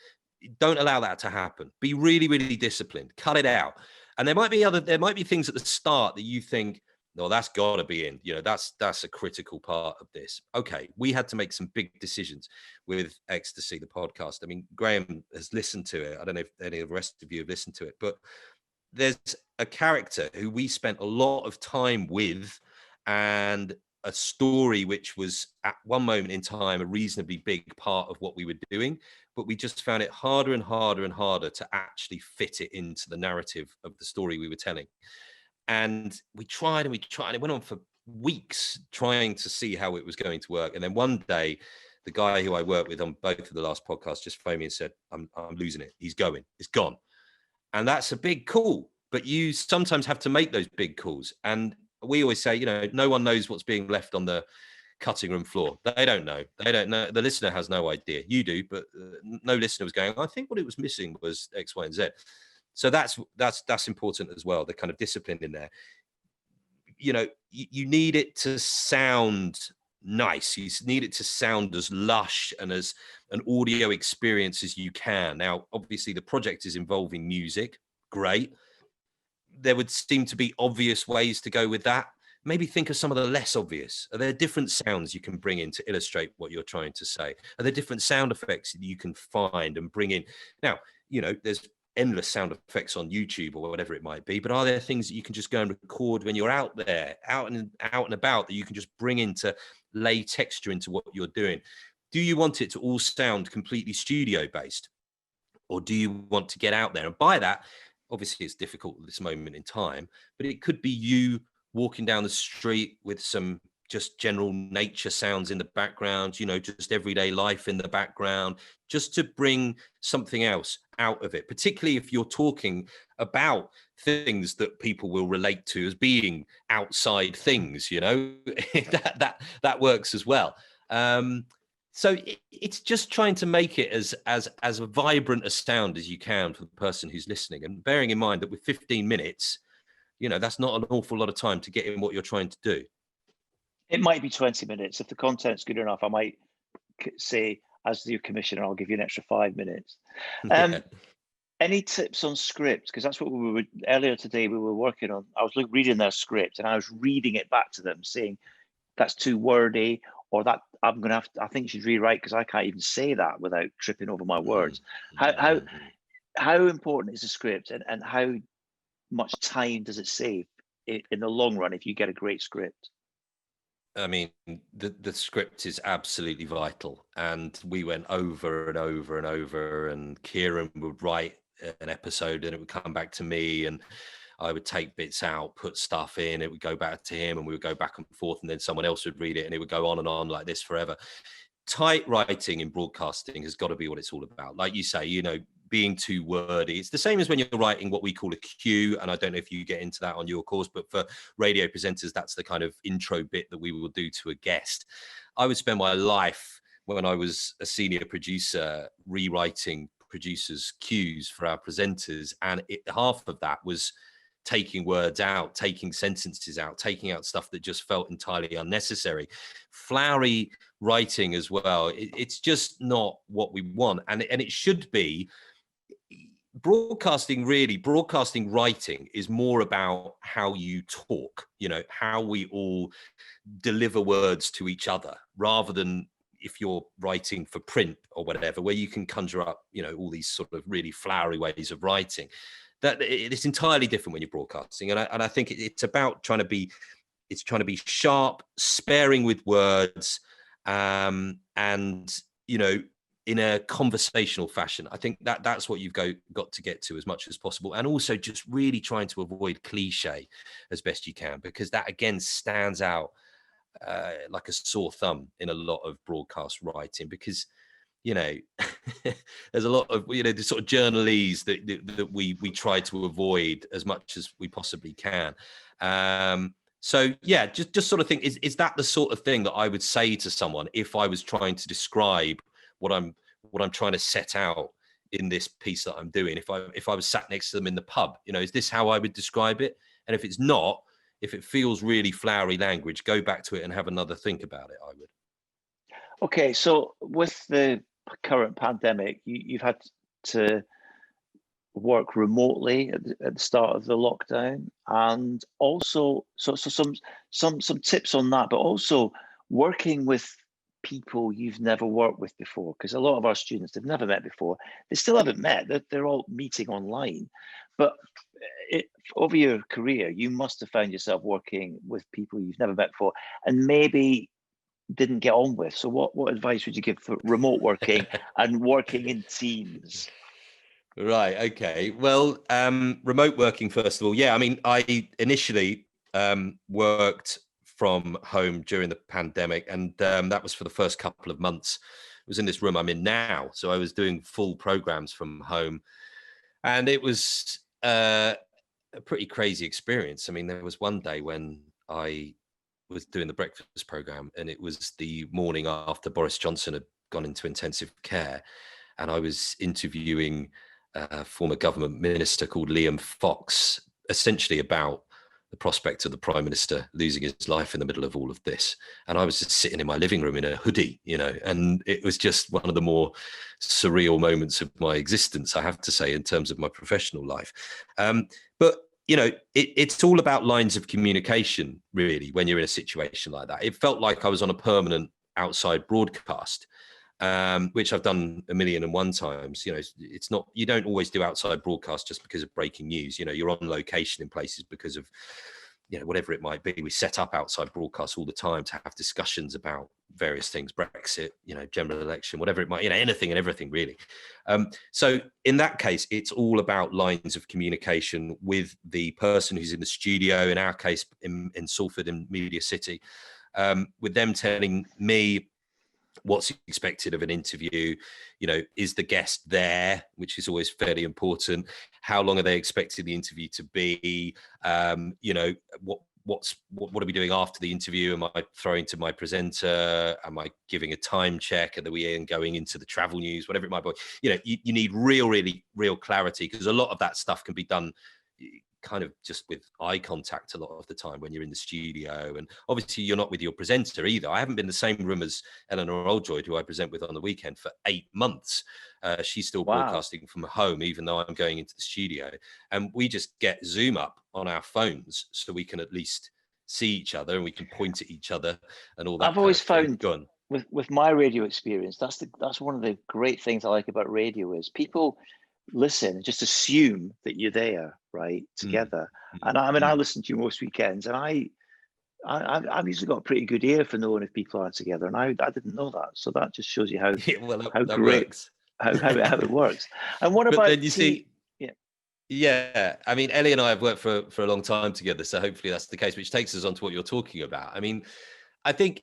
Don't allow that to happen. Be really, really disciplined. Cut it out. And there might be things at the start that you think, no, that's got to be in. You know, that's a critical part of this. Okay, we had to make some big decisions with Ecstasy, the podcast. I mean, Graeme has listened to it. I don't know if any of the rest of you have listened to it, but there's a character who we spent a lot of time with, and a story which was at one moment in time a reasonably big part of what we were doing, but we just found it harder and harder and harder to actually fit it into the narrative of the story we were telling. And we tried and we tried, and it went on for weeks trying to see how it was going to work. And then one day, the guy who I worked with on both of the last podcasts just phoned me and said, I'm losing it. He's going, it's gone. And that's a big call, but you sometimes have to make those big calls. And we always say, you know, no one knows what's being left on the cutting room floor. They don't know. They don't know. The listener has no idea. You do, but no listener was going, I think what it was missing was X, Y, and Z. So that's important as well, the kind of discipline in there. You know, you need it to sound nice. You need it to sound as lush and as an audio experience as you can. Now, obviously, the project is involving music. Great. There would seem to be obvious ways to go with that. Maybe think of some of the less obvious. Are there different sounds you can bring in to illustrate what you're trying to say? Are there different sound effects that you can find and bring in? Now, you know, there's endless sound effects on YouTube or whatever it might be, but are there things that you can just go and record when you're out there, out and about, that you can just bring in to lay texture into what you're doing? Do you want it to all sound completely studio based, or do you want to get out there? And by that, obviously it's difficult at this moment in time, but it could be you walking down the street with some just general nature sounds in the background, you know, just everyday life in the background, just to bring something else out of it, particularly if you're talking about things that people will relate to as being outside things, you know, that works as well. So it's just trying to make it as vibrant a sound as you can for the person who's listening, and bearing in mind that with 15 minutes, you know, that's not an awful lot of time to get in what you're trying to do. It might be 20 minutes. If the content's good enough, I might say, as your commissioner, I'll give you an extra 5 minutes. Yeah. Any tips on script? Because that's what we were earlier today. We were working on. I was reading their script, and I was reading it back to them, saying that's too wordy, or that I'm gonna have to, I think you should rewrite because I can't even say that without tripping over my words. How important is the script, and how much time does it save in the long run if you get a great script? I mean, the script is absolutely vital, and we went over and over and over, and Kieran would write an episode and it would come back to me, and I would take bits out, put stuff in, it would go back to him, and we would go back and forth, and then someone else would read it, and it would go on and on like this forever. Tight writing in broadcasting has got to be what it's all about. Like you say, you know, being too wordy. It's the same as when you're writing what we call a cue, and I don't know if you get into that on your course, but for radio presenters, that's the kind of intro bit that we will do to a guest. I would spend my life when I was a senior producer rewriting producers' cues for our presenters, and half of that was taking words out, taking sentences out, taking out stuff that just felt entirely unnecessary. Flowery writing as well, it's just not what we want. And it should be. Broadcasting writing is more about how you talk, how we all deliver words to each other, rather than if you're writing for print or whatever, where you can conjure up, all these sort of really flowery ways of writing. That it's entirely different when you're broadcasting. And I think it's about trying to be sharp, sparing with words, and, in a conversational fashion. I think that's what you've got to get to as much as possible. And also just really trying to avoid cliche as best you can, because that again stands out like a sore thumb in a lot of broadcast writing, because there's a lot of the sort of journalese that we try to avoid as much as we possibly can. So yeah, just sort of think, is that the sort of thing that I would say to someone if I was trying to describe what I'm trying to set out in this piece that I'm doing? If I was sat next to them in the pub, is this how I would describe it? And if it's not, if it feels really flowery language, go back to it and have another think about it, I would. Okay, so with the current pandemic, you've had to work remotely at the start of the lockdown, and also so some tips on that, but also working with people you've never worked with before, because a lot of our students, they've never met before, they still haven't met, they're all meeting online, but over your career you must have found yourself working with people you've never met before and maybe didn't get on with. So what advice would you give for remote working and working in teams? Right. Okay. Well, remote working, first of all. Yeah. I mean, I initially worked from home during the pandemic, and that was for the first couple of months. It was in this room I'm in now. So I was doing full programs from home, and it was a pretty crazy experience. I mean, there was one day when I was doing the breakfast program, and it was the morning after Boris Johnson had gone into intensive care, and I was interviewing a former government minister called Liam Fox, essentially about the prospect of the Prime Minister losing his life in the middle of all of this. And I was just sitting in my living room in a hoodie, and it was just one of the more surreal moments of my existence, I have to say, in terms of my professional life. But it's all about lines of communication, really, when you're in a situation like that. It felt like I was on a permanent outside broadcast, which I've done 1,000,001 times. It's not, you don't always do outside broadcast just because of breaking news. You're on location in places because of, whatever it might be. We set up outside broadcasts all the time to have discussions about various things, Brexit, general election, whatever it might, anything and everything, really. So in that case, it's all about lines of communication with the person who's in the studio, in our case, in Salford, in Media City, with them telling me what's expected of an interview. Is the guest there, which is always fairly important? How long are they expecting the interview to be? What are we doing after the interview? Am I throwing to my presenter? Am I giving a time check? Are we going into the travel news? Whatever it might be. You need real clarity, because a lot of that stuff can be done kind of just with eye contact a lot of the time when you're in the studio. And obviously you're not with your presenter either. I haven't been in the same room as Eleanor Oldroyd, who I present with on the weekend, for 8 months. She's still broadcasting from home, even though I'm going into the studio. And we just get Zoom up on our phones so we can at least see each other and we can point at each other and all that. I've always found with my radio experience, that's one of the great things I like about radio is people listen and just assume that you're there, right, together. And I listen to you most weekends, and I've usually got a pretty good ear for knowing if people aren't together, and I didn't know that. So that just shows you how great how it works. And what about then you see? Yeah, I mean, Ellie and I have worked for a long time together, so hopefully that's the case, which takes us on to what you're talking about. I mean, I think,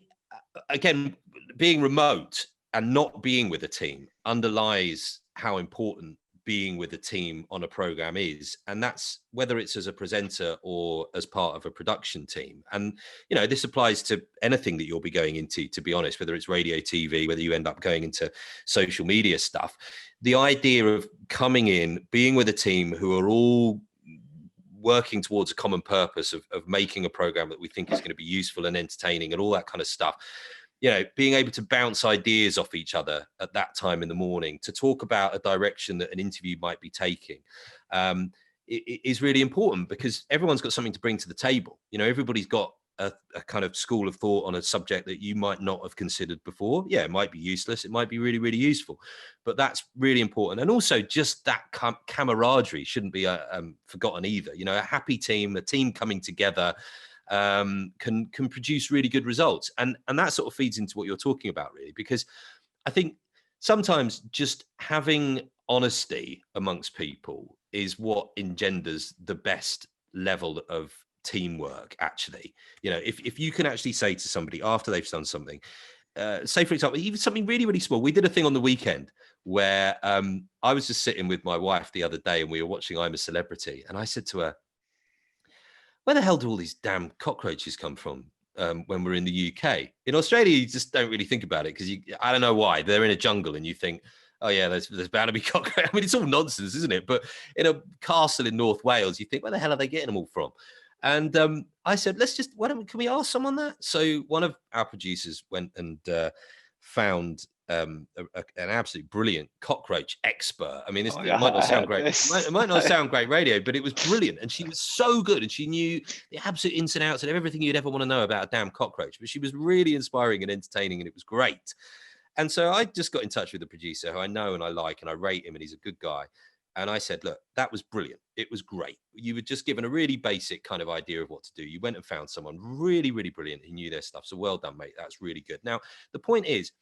again, being remote and not being with a team underlies how important being with a team on a program is, and that's whether it's as a presenter or as part of a production team. And this applies to anything that you'll be going into, to be honest, whether it's radio, TV, whether you end up going into social media stuff. The idea of coming in, being with a team who are all working towards a common purpose of making a program that we think is going to be useful and entertaining and all that kind of stuff. Being able to bounce ideas off each other at that time in the morning to talk about a direction that an interview might be taking is really important, because everyone's got something to bring to the table. Everybody's got a kind of school of thought on a subject that you might not have considered before. Yeah, it might be useless. It might be really, really useful, but that's really important. And also just that camaraderie shouldn't be forgotten either. A happy team, a team coming together, can produce really good results, and that sort of feeds into what you're talking about, really, because I think sometimes just having honesty amongst people is what engenders the best level of teamwork. Actually, if you can actually say to somebody after they've done something, say for example, even something really, really small. We did a thing on the weekend where I was just sitting with my wife the other day and we were watching I'm a Celebrity, and I said to her, where the hell do all these damn cockroaches come from when we're in the UK? In Australia, you just don't really think about it because I don't know why. They're in a jungle and you think, oh yeah, there's bound to be cockroaches. I mean, it's all nonsense, isn't it? But in a castle in North Wales, you think, where the hell are they getting them all from? And I said, can we ask someone that? So one of our producers went and found an absolute brilliant cockroach expert. I mean, it might not sound great. It might not sound great radio, but it was brilliant. And she was so good, and she knew the absolute ins and outs and everything you'd ever want to know about a damn cockroach. But she was really inspiring and entertaining, and it was great. And so I just got in touch with the producer, who I know and I like, and I rate him, and he's a good guy. And I said, look, that was brilliant. It was great. You were just given a really basic kind of idea of what to do. You went and found someone really, really brilliant who knew their stuff. So well done, mate. That's really good. Now, the point is,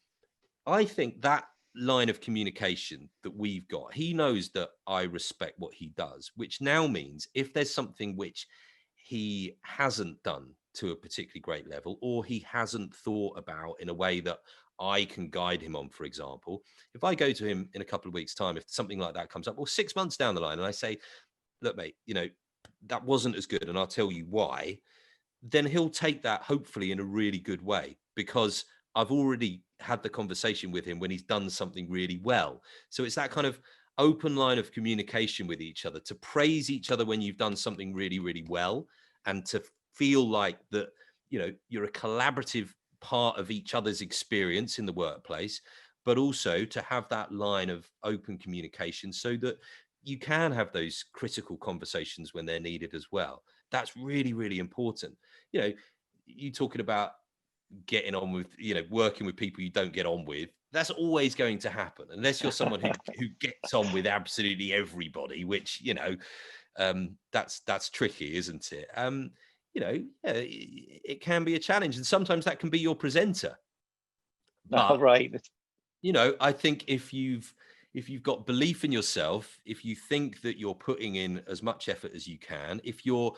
I think that line of communication that we've got, he knows that I respect what he does, which now means if there's something which he hasn't done to a particularly great level, or he hasn't thought about in a way that I can guide him on, for example, if I go to him in a couple of weeks' time, if something like that comes up, or 6 months down the line, and I say, look, mate, that wasn't as good, and I'll tell you why, then he'll take that hopefully in a really good way, because I've already had the conversation with him when he's done something really well. So it's that kind of open line of communication with each other, to praise each other when you've done something really, really well, and to feel like that, you're a collaborative part of each other's experience in the workplace, but also to have that line of open communication so that you can have those critical conversations when they're needed as well. That's really, really important. You talking about getting on with, working with people you don't get on with, that's always going to happen unless you're someone who gets on with absolutely everybody, which, that's tricky, isn't it? It can be a challenge, and sometimes that can be your presenter. But, right. I think if you've got belief in yourself, if you think that you're putting in as much effort as you can, if you're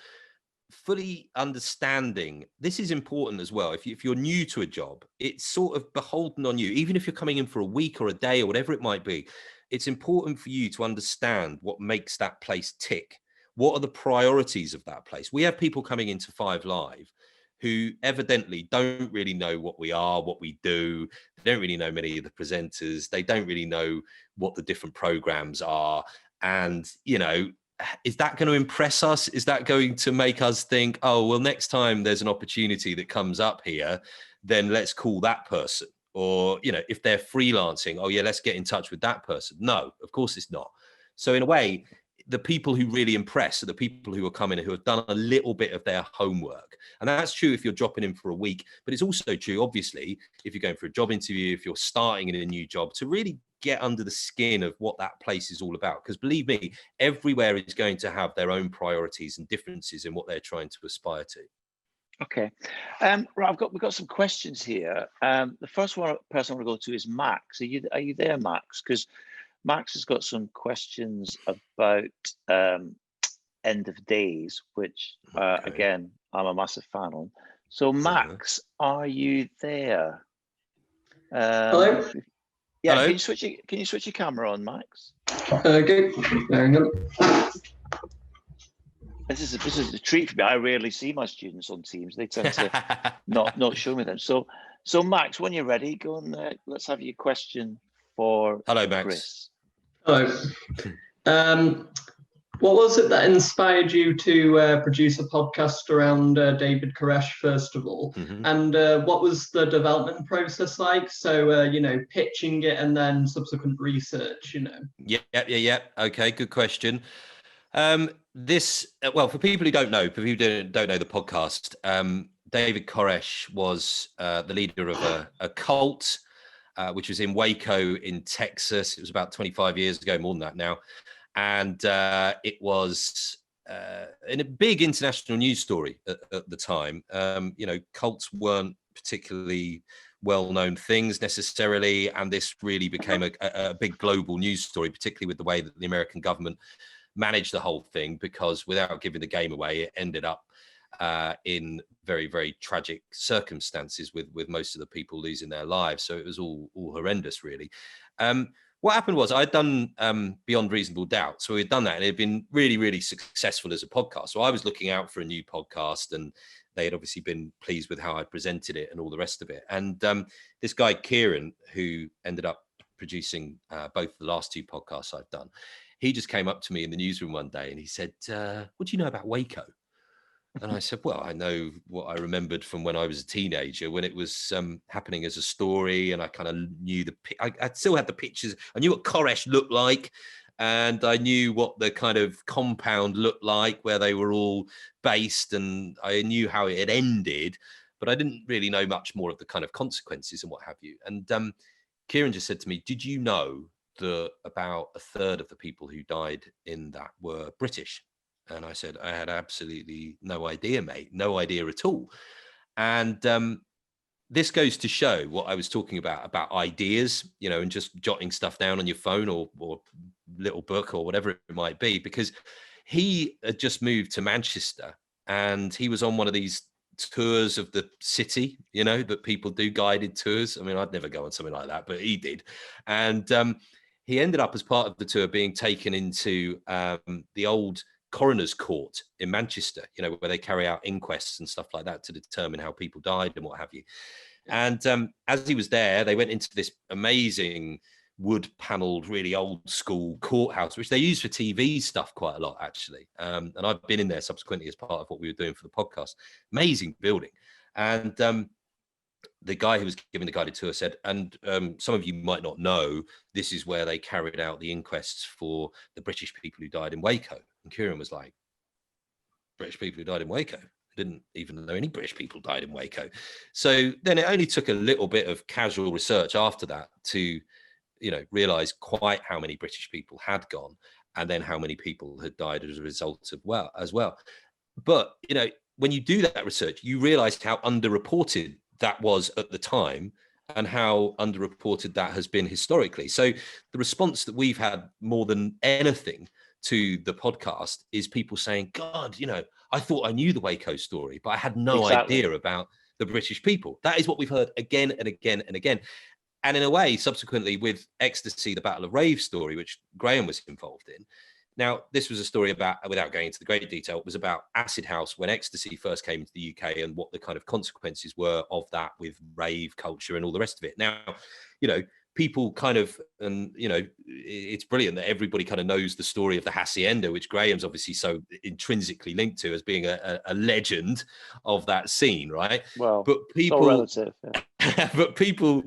fully understanding, this is important as well. If you're new to a job, it's sort of beholden on you. Even if you're coming in for a week or a day or whatever it might be, it's important for you to understand what makes that place tick. What are the priorities of that place? We have people coming into 5 Live who evidently don't really know what we are, what we do. They don't really know many of the presenters. They don't really know what the different programs are. And, is that going to impress us? Is that going to make us think, oh, well, next time there's an opportunity that comes up here, then let's call that person? Or, if they're freelancing, oh yeah, let's get in touch with that person. No, of course it's not. So in a way, the people who really impress are the people who are coming, who have done a little bit of their homework. And that's true if you're dropping in for a week, but it's also true, obviously, if you're going for a job interview, if you're starting in a new job, to really get under the skin of what that place is all about. Because believe me, everywhere is going to have their own priorities and differences in what they're trying to aspire to. Okay. Right, we've got some questions here. The first person I want to go to is Max. Are you there, Max? Because Max has got some questions about end of days, which again, I'm a massive fan on. So Max, are you there? Hello? Yeah, Hello? can you switch your camera on, Max? Okay, very good. This is a treat for me. I rarely see my students on Teams. They tend to not show me them. So Max, when you're ready, go on. Let's have your question for Hello, Max. Chris. Hello. What was it that inspired you to produce a podcast around David Koresh, first of all? Mm-hmm. And what was the development process like? So, pitching it and then subsequent research, Yeah. Okay, good question. For people who don't know, the podcast, David Koresh was the leader of a cult, which was in Waco in Texas. It was about 25 years ago, more than that now. And it was in a big international news story at the time. Cults weren't particularly well-known things necessarily, and this really became a big global news story, particularly with the way that the American government managed the whole thing, because without giving the game away, it ended up in very, very tragic circumstances with most of the people losing their lives. So it was all horrendous, really. What happened was I'd done Beyond Reasonable Doubt. So we'd done that, and it had been really, really successful as a podcast. So I was looking out for a new podcast, and they had obviously been pleased with how I presented it and all the rest of it. And this guy, Kieran, who ended up producing both the last two podcasts I've done, he just came up to me in the newsroom one day and he said, what do you know about Waco? And I said, well, I know what I remembered from when I was a teenager, when it was happening as a story, and I kind of knew I still had the pictures. I knew what Koresh looked like, and I knew what the kind of compound looked like where they were all based, and I knew how it had ended, but I didn't really know much more of the kind of consequences and what have you. And Kieran just said to me, did you know that about a third of the people who died in that were British? And I said, I had absolutely no idea, mate, no idea at all. And this goes to show what I was talking about ideas, and just jotting stuff down on your phone or little book or whatever it might be, because he had just moved to Manchester and he was on one of these tours of the city, that people do, guided tours. I mean, I'd never go on something like that, but he did. And he ended up, as part of the tour, being taken into the old coroner's court in Manchester, where they carry out inquests and stuff like that to determine how people died and what have you. And as he was there, they went into this amazing wood paneled, really old school courthouse, which they use for TV stuff quite a lot, actually. And I've been in there subsequently as part of what we were doing for the podcast. Amazing building. And the guy who was giving the guided tour said, and some of you might not know, this is where they carried out the inquests for the British people who died in Waco. And Kieran was like, British people who died in Waco? I didn't even know any British people died in Waco. So then it only took a little bit of casual research after that to, realize quite how many British people had gone, and then how many people had died as a result of as well. But, when you do that research, you realize how underreported that was at the time and how underreported that has been historically. So the response that we've had more than anything to the podcast is people saying, God, I thought I knew the Waco story, but I had no idea about the British people. That is what we've heard again and again and again. And in a way, subsequently with Ecstasy, the Battle of Rave story, which Graeme was involved in. Now, this was a story about, without going into the great detail, it was about acid house when Ecstasy first came into the UK and what the kind of consequences were of that with rave culture and all the rest of it. Now, people kind of, and it's brilliant that everybody kind of knows the story of the Hacienda, which Graeme's obviously so intrinsically linked to as being a legend of that scene, right? Well, but people, it's all relative, yeah. But people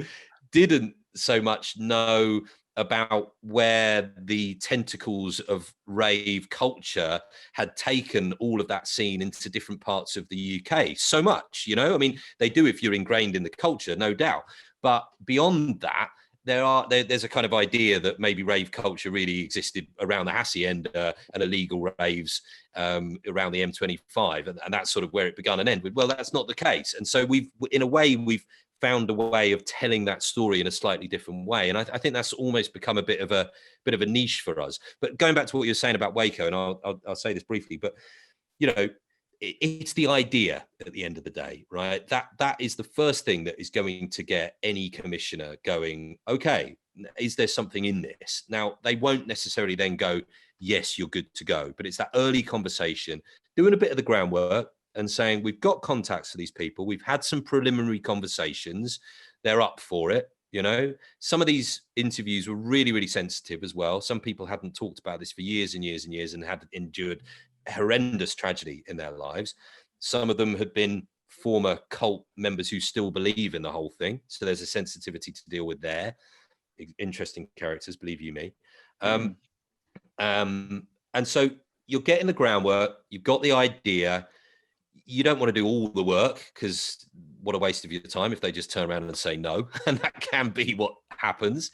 didn't so much know about where the tentacles of rave culture had taken all of that scene into different parts of the UK so much, I mean, they do if you're ingrained in the culture, no doubt. But beyond that, there's a kind of idea that maybe rave culture really existed around the Hacienda and illegal raves around the M25, and that's sort of where it began and ended. Well, that's not the case. And so we've found a way of telling that story in a slightly different way, and I think that's almost become a bit of a niche for us. But going back to what you were saying about Waco, and I'll say this briefly, but it's the idea at the end of the day, right? That is the first thing that is going to get any commissioner going, okay, is there something in this? Now, they won't necessarily then go, yes, you're good to go. But it's that early conversation, doing a bit of the groundwork and saying, we've got contacts for these people. We've had some preliminary conversations. They're up for it. You know, some of these interviews were really, really sensitive as well. Some people hadn't talked about this for years and years and years and had endured horrendous tragedy in their lives. Some of them had been former cult members who still believe in the whole thing. So there's a sensitivity to deal with there. Interesting characters, believe you me. And so you're getting the groundwork, you've got the idea. You don't want to do all the work, because what a waste of your time if they just turn around and say no. And that can be what happens.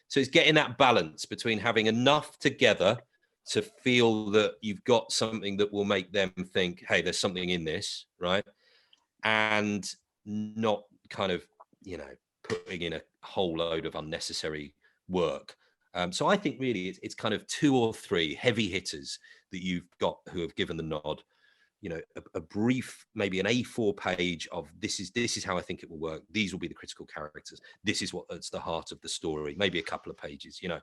So it's getting that balance between having enough together to feel that you've got something that will make them think, hey, there's something in this, right? And not kind of, you know, putting in a whole load of unnecessary work. So I think really it's kind of 2 or 3 heavy hitters that you've got who have given the nod. You know, a brief, maybe an A4 page of this is how I think it will work. These will be the critical characters. This is what's the heart of the story. Maybe a couple of pages, you know,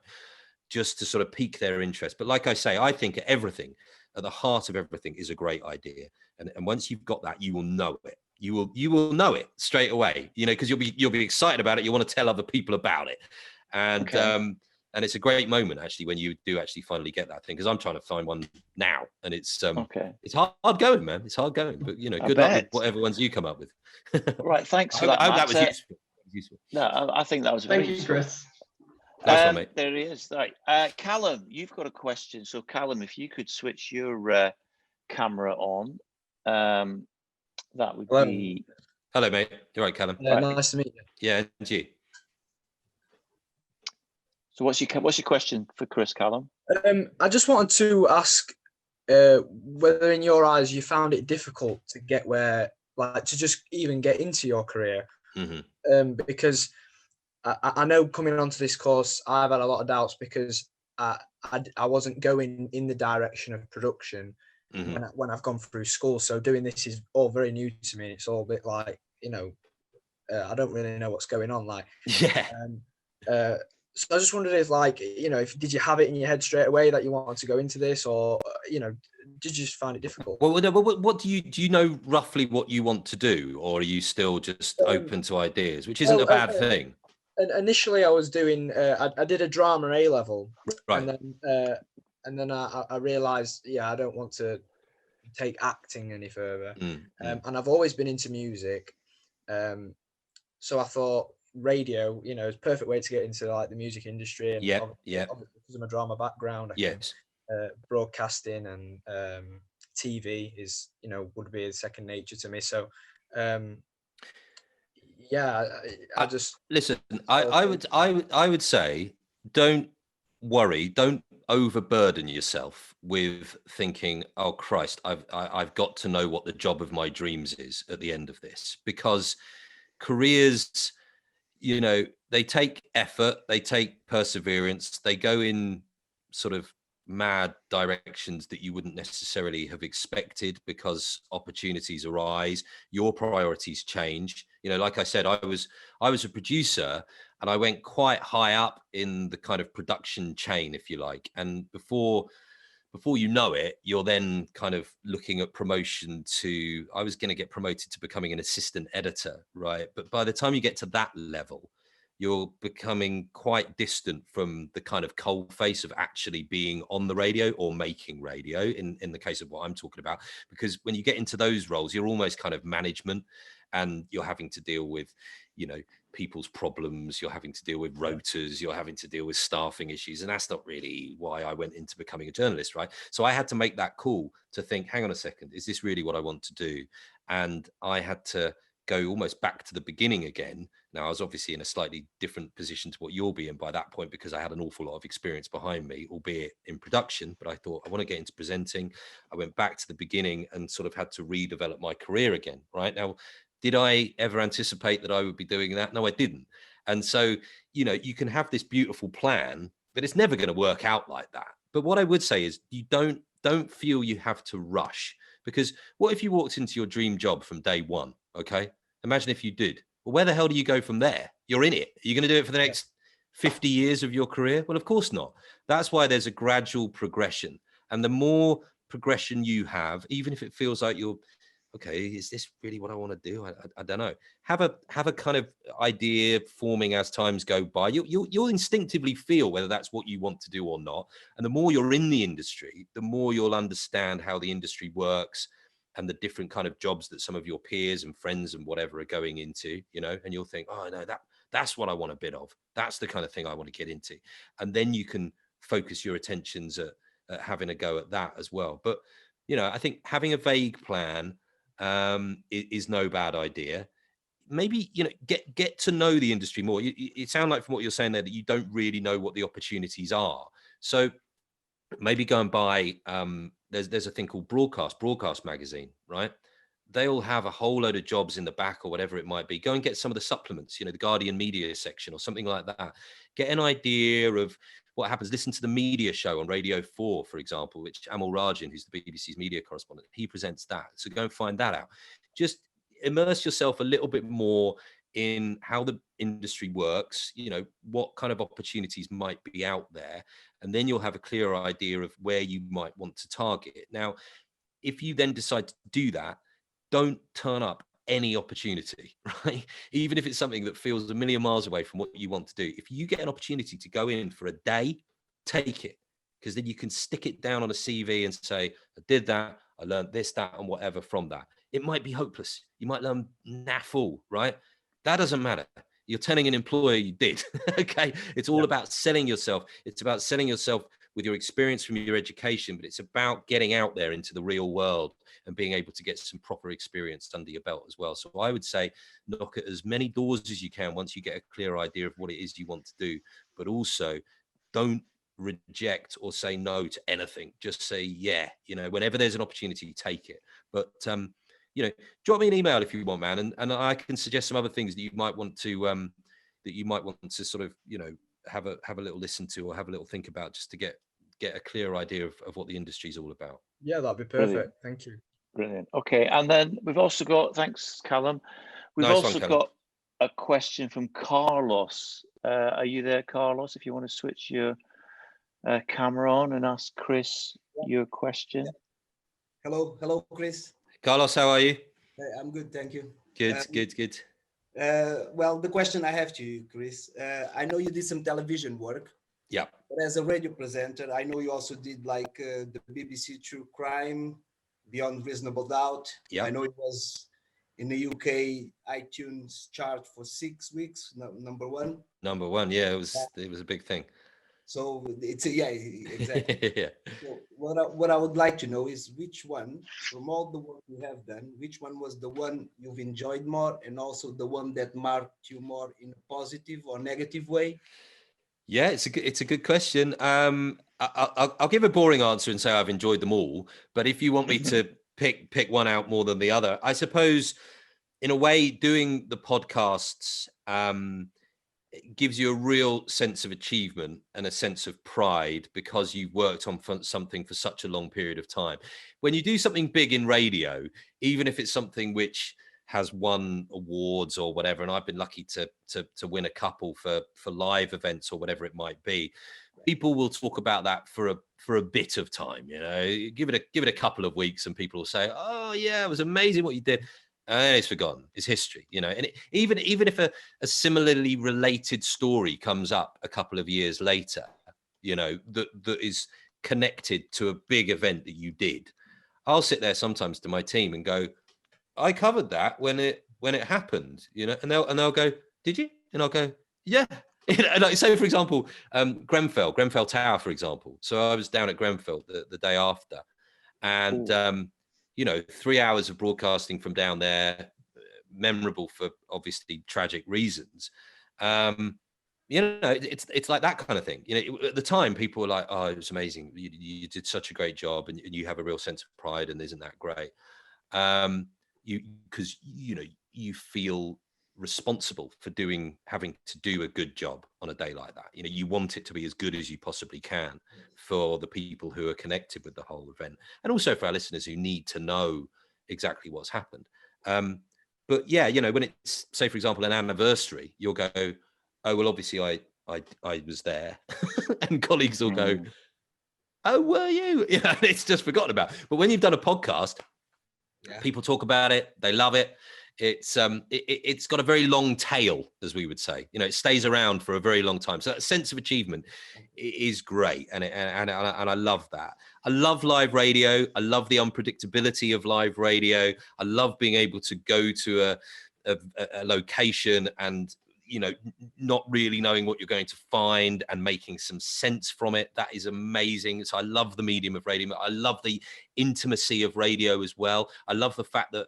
just to sort of pique their interest. But like I say, I think everything, at the heart of everything, is a great idea. And once you've got that, you will know it. You will know it straight away, you know, because you'll be excited about it. You want to tell other people about it. And Okay. And it's a great moment, actually, when you do actually finally get that thing, because I'm trying to find one now, and it's hard going, man. It's hard going, but you know, good luck with whatever ones you come up with. Right, thanks for that. I hope that was useful. No, I think that was very Thank you, useful. Chris. Nice one, mate. There he is. Right, Callum, you've got a question. So, Callum, if you could switch your camera on, that would be. Hello, mate. You're right, Callum. Nice to meet you. Yeah, and you. So what's your question for Chris, Callum? I just wanted to ask whether in your eyes you found it difficult to get where, like, to just even get into your career. Because I know coming onto this course, I've had a lot of doubts because I wasn't going in the direction of production when I've gone through school. So doing this is all very new to me. It's all a bit like, you know, I don't really know what's going on. Like, so I just wondered if, like, you know, did you have it in your head straight away that you wanted to go into this, or, you know, did you just find it difficult? Well, what do you know roughly what you want to do, or are you still just open to ideas, which isn't a bad thing? Initially, I was doing, I did a drama A level, right, and then I realised, I don't want to take acting any further, and I've always been into music, so I thought radio, you know, is a perfect way to get into like the music industry. And obviously because of my drama background, broadcasting and TV is, you know, would be second nature to me. So I just listen. I would say, don't worry, don't overburden yourself with thinking, oh Christ, I've got to know what the job of my dreams is at the end of this, because careers, you know, they take effort, they take perseverance, they go in sort of mad directions that you wouldn't necessarily have expected because opportunities arise, your priorities change. You know, like I said, I was a producer, and I went quite high up in the kind of production chain, if you like. And before you know it, you're then kind of looking at promotion to, I was going to get promoted to becoming an assistant editor, right? But by the time you get to that level, you're becoming quite distant from the kind of cold face of actually being on the radio or making radio, in the case of what I'm talking about. Because when you get into those roles, you're almost kind of management, and you're having to deal with, you know, people's problems, you're having to deal with rotas, you're having to deal with staffing issues. And that's not really why I went into becoming a journalist, right? So I had to make that call to think, hang on a second, is this really what I want to do? And I had to go almost back to the beginning again. Now, I was obviously in a slightly different position to what you'll be in by that point, because I had an awful lot of experience behind me, albeit in production. But I thought, I want to get into presenting. I went back to the beginning and sort of had to redevelop my career again, right? Now, did I ever anticipate that I would be doing that? No, I didn't. And so, you know, you can have this beautiful plan, but it's never going to work out like that. But what I would say is, you don't feel you have to rush, because what if you walked into your dream job from day one? Okay. Imagine if you did. Well, where the hell do you go from there? You're in it. You're going to do it for the next 50 years of your career? Well, of course not. That's why there's a gradual progression. And the more progression you have, even if it feels like you're, okay, is this really what I want to do? I don't know. Have a kind of idea forming as times go by. You'll instinctively feel whether that's what you want to do or not. And the more you're in the industry, the more you'll understand how the industry works and the different kind of jobs that some of your peers and friends and whatever are going into, you know, and you'll think, oh, no, that's what I want a bit of. That's the kind of thing I want to get into. And then you can focus your attentions at having a go at that as well. But, you know, I think having a vague plan is no bad idea. Maybe, you know, get to know the industry more. It sounds like from what you're saying there that you don't really know what the opportunities are. So maybe go and buy, there's a thing called Broadcast magazine, right? They'll have a whole load of jobs in the back or whatever it might be. Go and get some of the supplements, you know, the Guardian media section or something like that. Get an idea of what happens. Listen to the media show on Radio 4, for example, which Amal Rajan, who's the BBC's media correspondent, he presents that. So go and find that out. Just immerse yourself a little bit more in how the industry works, you know, what kind of opportunities might be out there. And then you'll have a clearer idea of where you might want to target. Now, if you then decide to do that, don't turn up any opportunity, right? Even if it's something that feels a million miles away from what you want to do. If you get an opportunity to go in for a day, take it, because then you can stick it down on a CV and say, I did that, I learned this, that, and whatever from that. It might be hopeless. You might learn naff all, right? That doesn't matter. You're telling an employer you did, okay? It's all about selling yourself. It's about selling yourself with your experience from your education, but it's about getting out there into the real world and being able to get some proper experience under your belt as well. So I would say knock at as many doors as you can once you get a clear idea of what it is you want to do, but also don't reject or say no to anything. Just say, yeah, you know, whenever there's an opportunity, take it. But, you know, drop me an email if you want, man. And I can suggest some other things that you might want to, sort of, you know, have a little listen to or have a little think about, just to get a clear idea of what the industry is all about. Yeah, that'd be perfect. Brilliant. Thank you. Brilliant. Okay, and then we've also got, thanks, Callum. We've Nice also one, Callum. got a question from Carlos. Are you there, Carlos? If you want to switch your camera on and ask Chris your question. Hello, Chris. Carlos, how are you? I'm good, thank you. Good. Well, the question I have to you, Chris, I know you did some television work. Yeah. But as a radio presenter, I know you also did like the BBC True Crime, Beyond Reasonable Doubt. Yeah. I know it was in the UK iTunes chart for 6 weeks, number one. Number one, yeah, it was a big thing. So it's exactly. Yeah. So what I would like to know is which one from all the work you have done, which one was the one you've enjoyed more, and also the one that marked you more in a positive or negative way? Yeah, it's a good question. I'll give a boring answer and say I've enjoyed them all. But if you want me to pick one out more than the other, I suppose, in a way, doing the podcasts it gives you a real sense of achievement and a sense of pride because you've worked on something for such a long period of time. When you do something big in radio, even if it's something which has won awards or whatever, and I've been lucky to win a couple for live events or whatever it might be, people will talk about that for a bit of time. You know, give it a couple of weeks, and people will say, "Oh yeah, it was amazing what you did." And it's forgotten. It's history, you know. And even if a similarly related story comes up a couple of years later, you know, that is connected to a big event that you did, I'll sit there sometimes to my team and go, I covered that when it happened, you know, and they'll go, did you? And I'll go, yeah. Like, say for example, Grenfell Tower, for example. So I was down at Grenfell the day after, and you know, 3 hours of broadcasting from down there, memorable for obviously tragic reasons. You know, it's like that kind of thing. You know, at the time, people were like, "Oh, it was amazing. You did such a great job, and you have a real sense of pride, and isn't that great?" Because you know, you feel responsible for having to do a good job on a day like that. You know, you want it to be as good as you possibly can for the people who are connected with the whole event, and also for our listeners who need to know exactly what's happened. But yeah, you know, when it's, say for example, an anniversary, you'll go, oh well, obviously I I was there. And colleagues will go, oh, were you? Yeah, it's just forgotten about. But when you've done a podcast, people talk about it. They love it. It's got a very long tail, as we would say. You know, it stays around for a very long time. So that sense of achievement is great, and I love that. I love live radio. I love the unpredictability of live radio. I love being able to go to a location and, you know, not really knowing what you're going to find and making some sense from it. That is amazing. So I love the medium of radio. I love the intimacy of radio as well. I love the fact that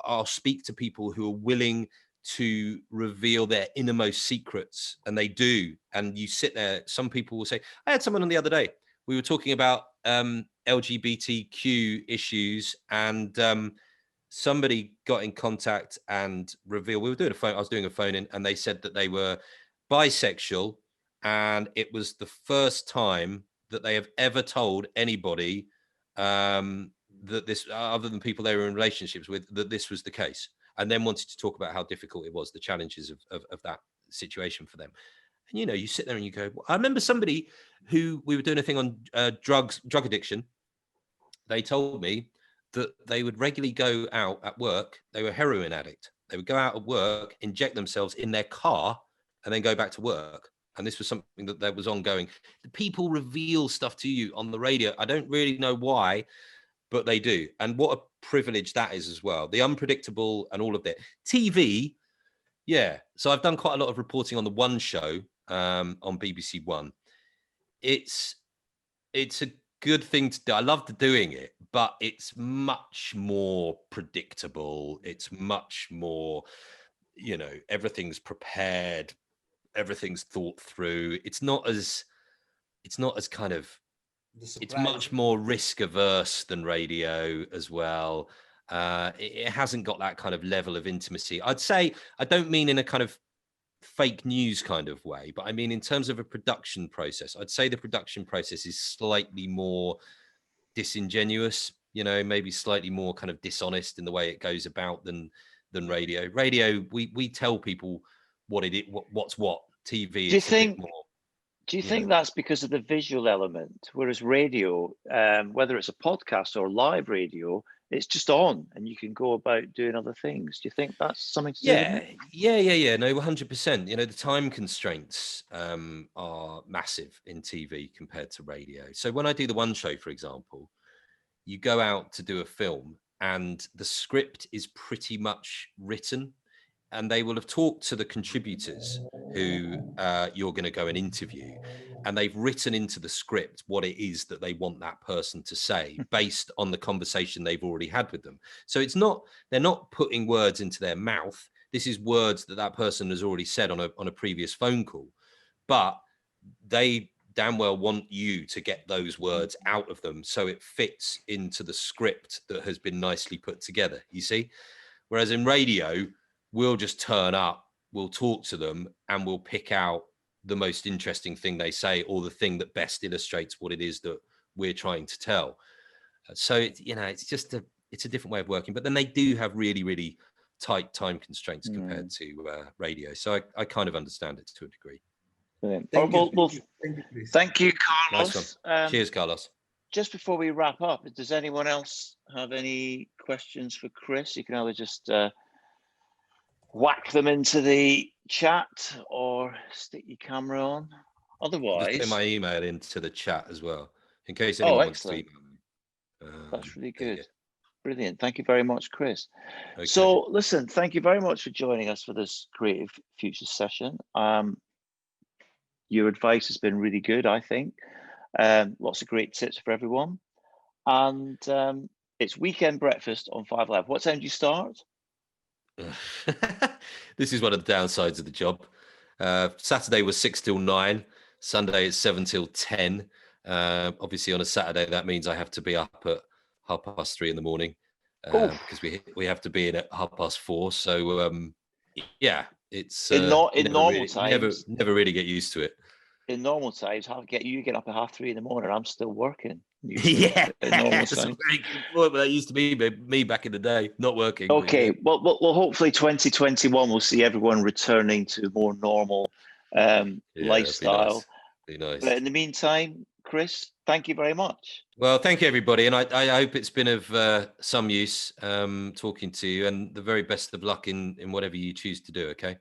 I'll speak to people who are willing to reveal their innermost secrets, and they do. And you sit there, some people will say, I had someone on the other day, we were talking about LGBTQ issues, and somebody got in contact and revealed, I was doing a phone in, and they said that they were bisexual, and it was the first time that they have ever told anybody that this, other than people they were in relationships with, that this was the case, and then wanted to talk about how difficult it was, the challenges of that situation for them. And, you know, you sit there and you go, I remember somebody who, we were doing a thing on drug addiction. They told me that they would regularly go out at work. They were a heroin addict. They would go out at work, inject themselves in their car, and then go back to work. And this was something that was ongoing. The people reveal stuff to you on the radio. I don't really know why, but they do. And what a privilege that is as well. The unpredictable and all of that. TV, yeah. So I've done quite a lot of reporting on the One show on BBC One. It's a good thing to do. I loved doing it, but it's much more predictable. It's much more, you know, everything's prepared, everything's thought through. It's not as kind of, it's much more risk averse than radio as well. It hasn't got that kind of level of intimacy. I'd say, I don't mean in a kind of fake news kind of way, but I mean in terms of a production process, I'd say the production process is slightly more disingenuous, you know, maybe slightly more kind of dishonest in the way it goes about than radio. Radio, we tell people what it is, what's what. TV, it's a bit more. Do you think that's because of the visual element? Whereas radio, whether it's a podcast or live radio, it's just on and you can go about doing other things. Do you think that's something to do with it? Yeah. No, 100%. You know, the time constraints are massive in TV compared to radio. So when I do the One show, for example, you go out to do a film and the script is pretty much written, and they will have talked to the contributors who you're going to go and interview, and they've written into the script what it is that they want that person to say based on the conversation they've already had with them. So they're not putting words into their mouth. This is words that person has already said on a previous phone call, but they damn well want you to get those words out of them so it fits into the script that has been nicely put together, you see? Whereas in radio, we'll just turn up, we'll talk to them, and we'll pick out the most interesting thing they say, or the thing that best illustrates what it is that we're trying to tell. So it's a different way of working, but then they do have really, really tight time constraints compared to radio. So I kind of understand it to a degree. Thank you, Carlos. Nice. Cheers, Carlos. Just before we wrap up, does anyone else have any questions for Chris? You can either just whack them into the chat or stick your camera on. Otherwise, just put my email into the chat as well, in case anyone wants to email me. That's really good. Brilliant. Thank you very much, Chris. Okay. So listen, thank you very much for joining us for this Creative Futures session. Your advice has been really good, I think. Lots of great tips for everyone. And it's weekend breakfast on 5 Live. What time do you start? This is one of the downsides of the job. Saturday was 6 till 9. Sunday is 7 till 10. Obviously on a Saturday, that means I have to be up at 3:30 in the morning because we have to be in at 4:30. So it's in normal times. Never really get used to it. In normal times, you get up at 3:30 in the morning. I'm still working. Yeah, that's a very good point. But that used to be me back in the day, not working. Okay, well, hopefully 2021 will see everyone returning to more normal lifestyle. Be nice. But in the meantime, Chris, thank you very much. Well, thank you, everybody. And I hope it's been of some use talking to you, and the very best of luck in whatever you choose to do, okay?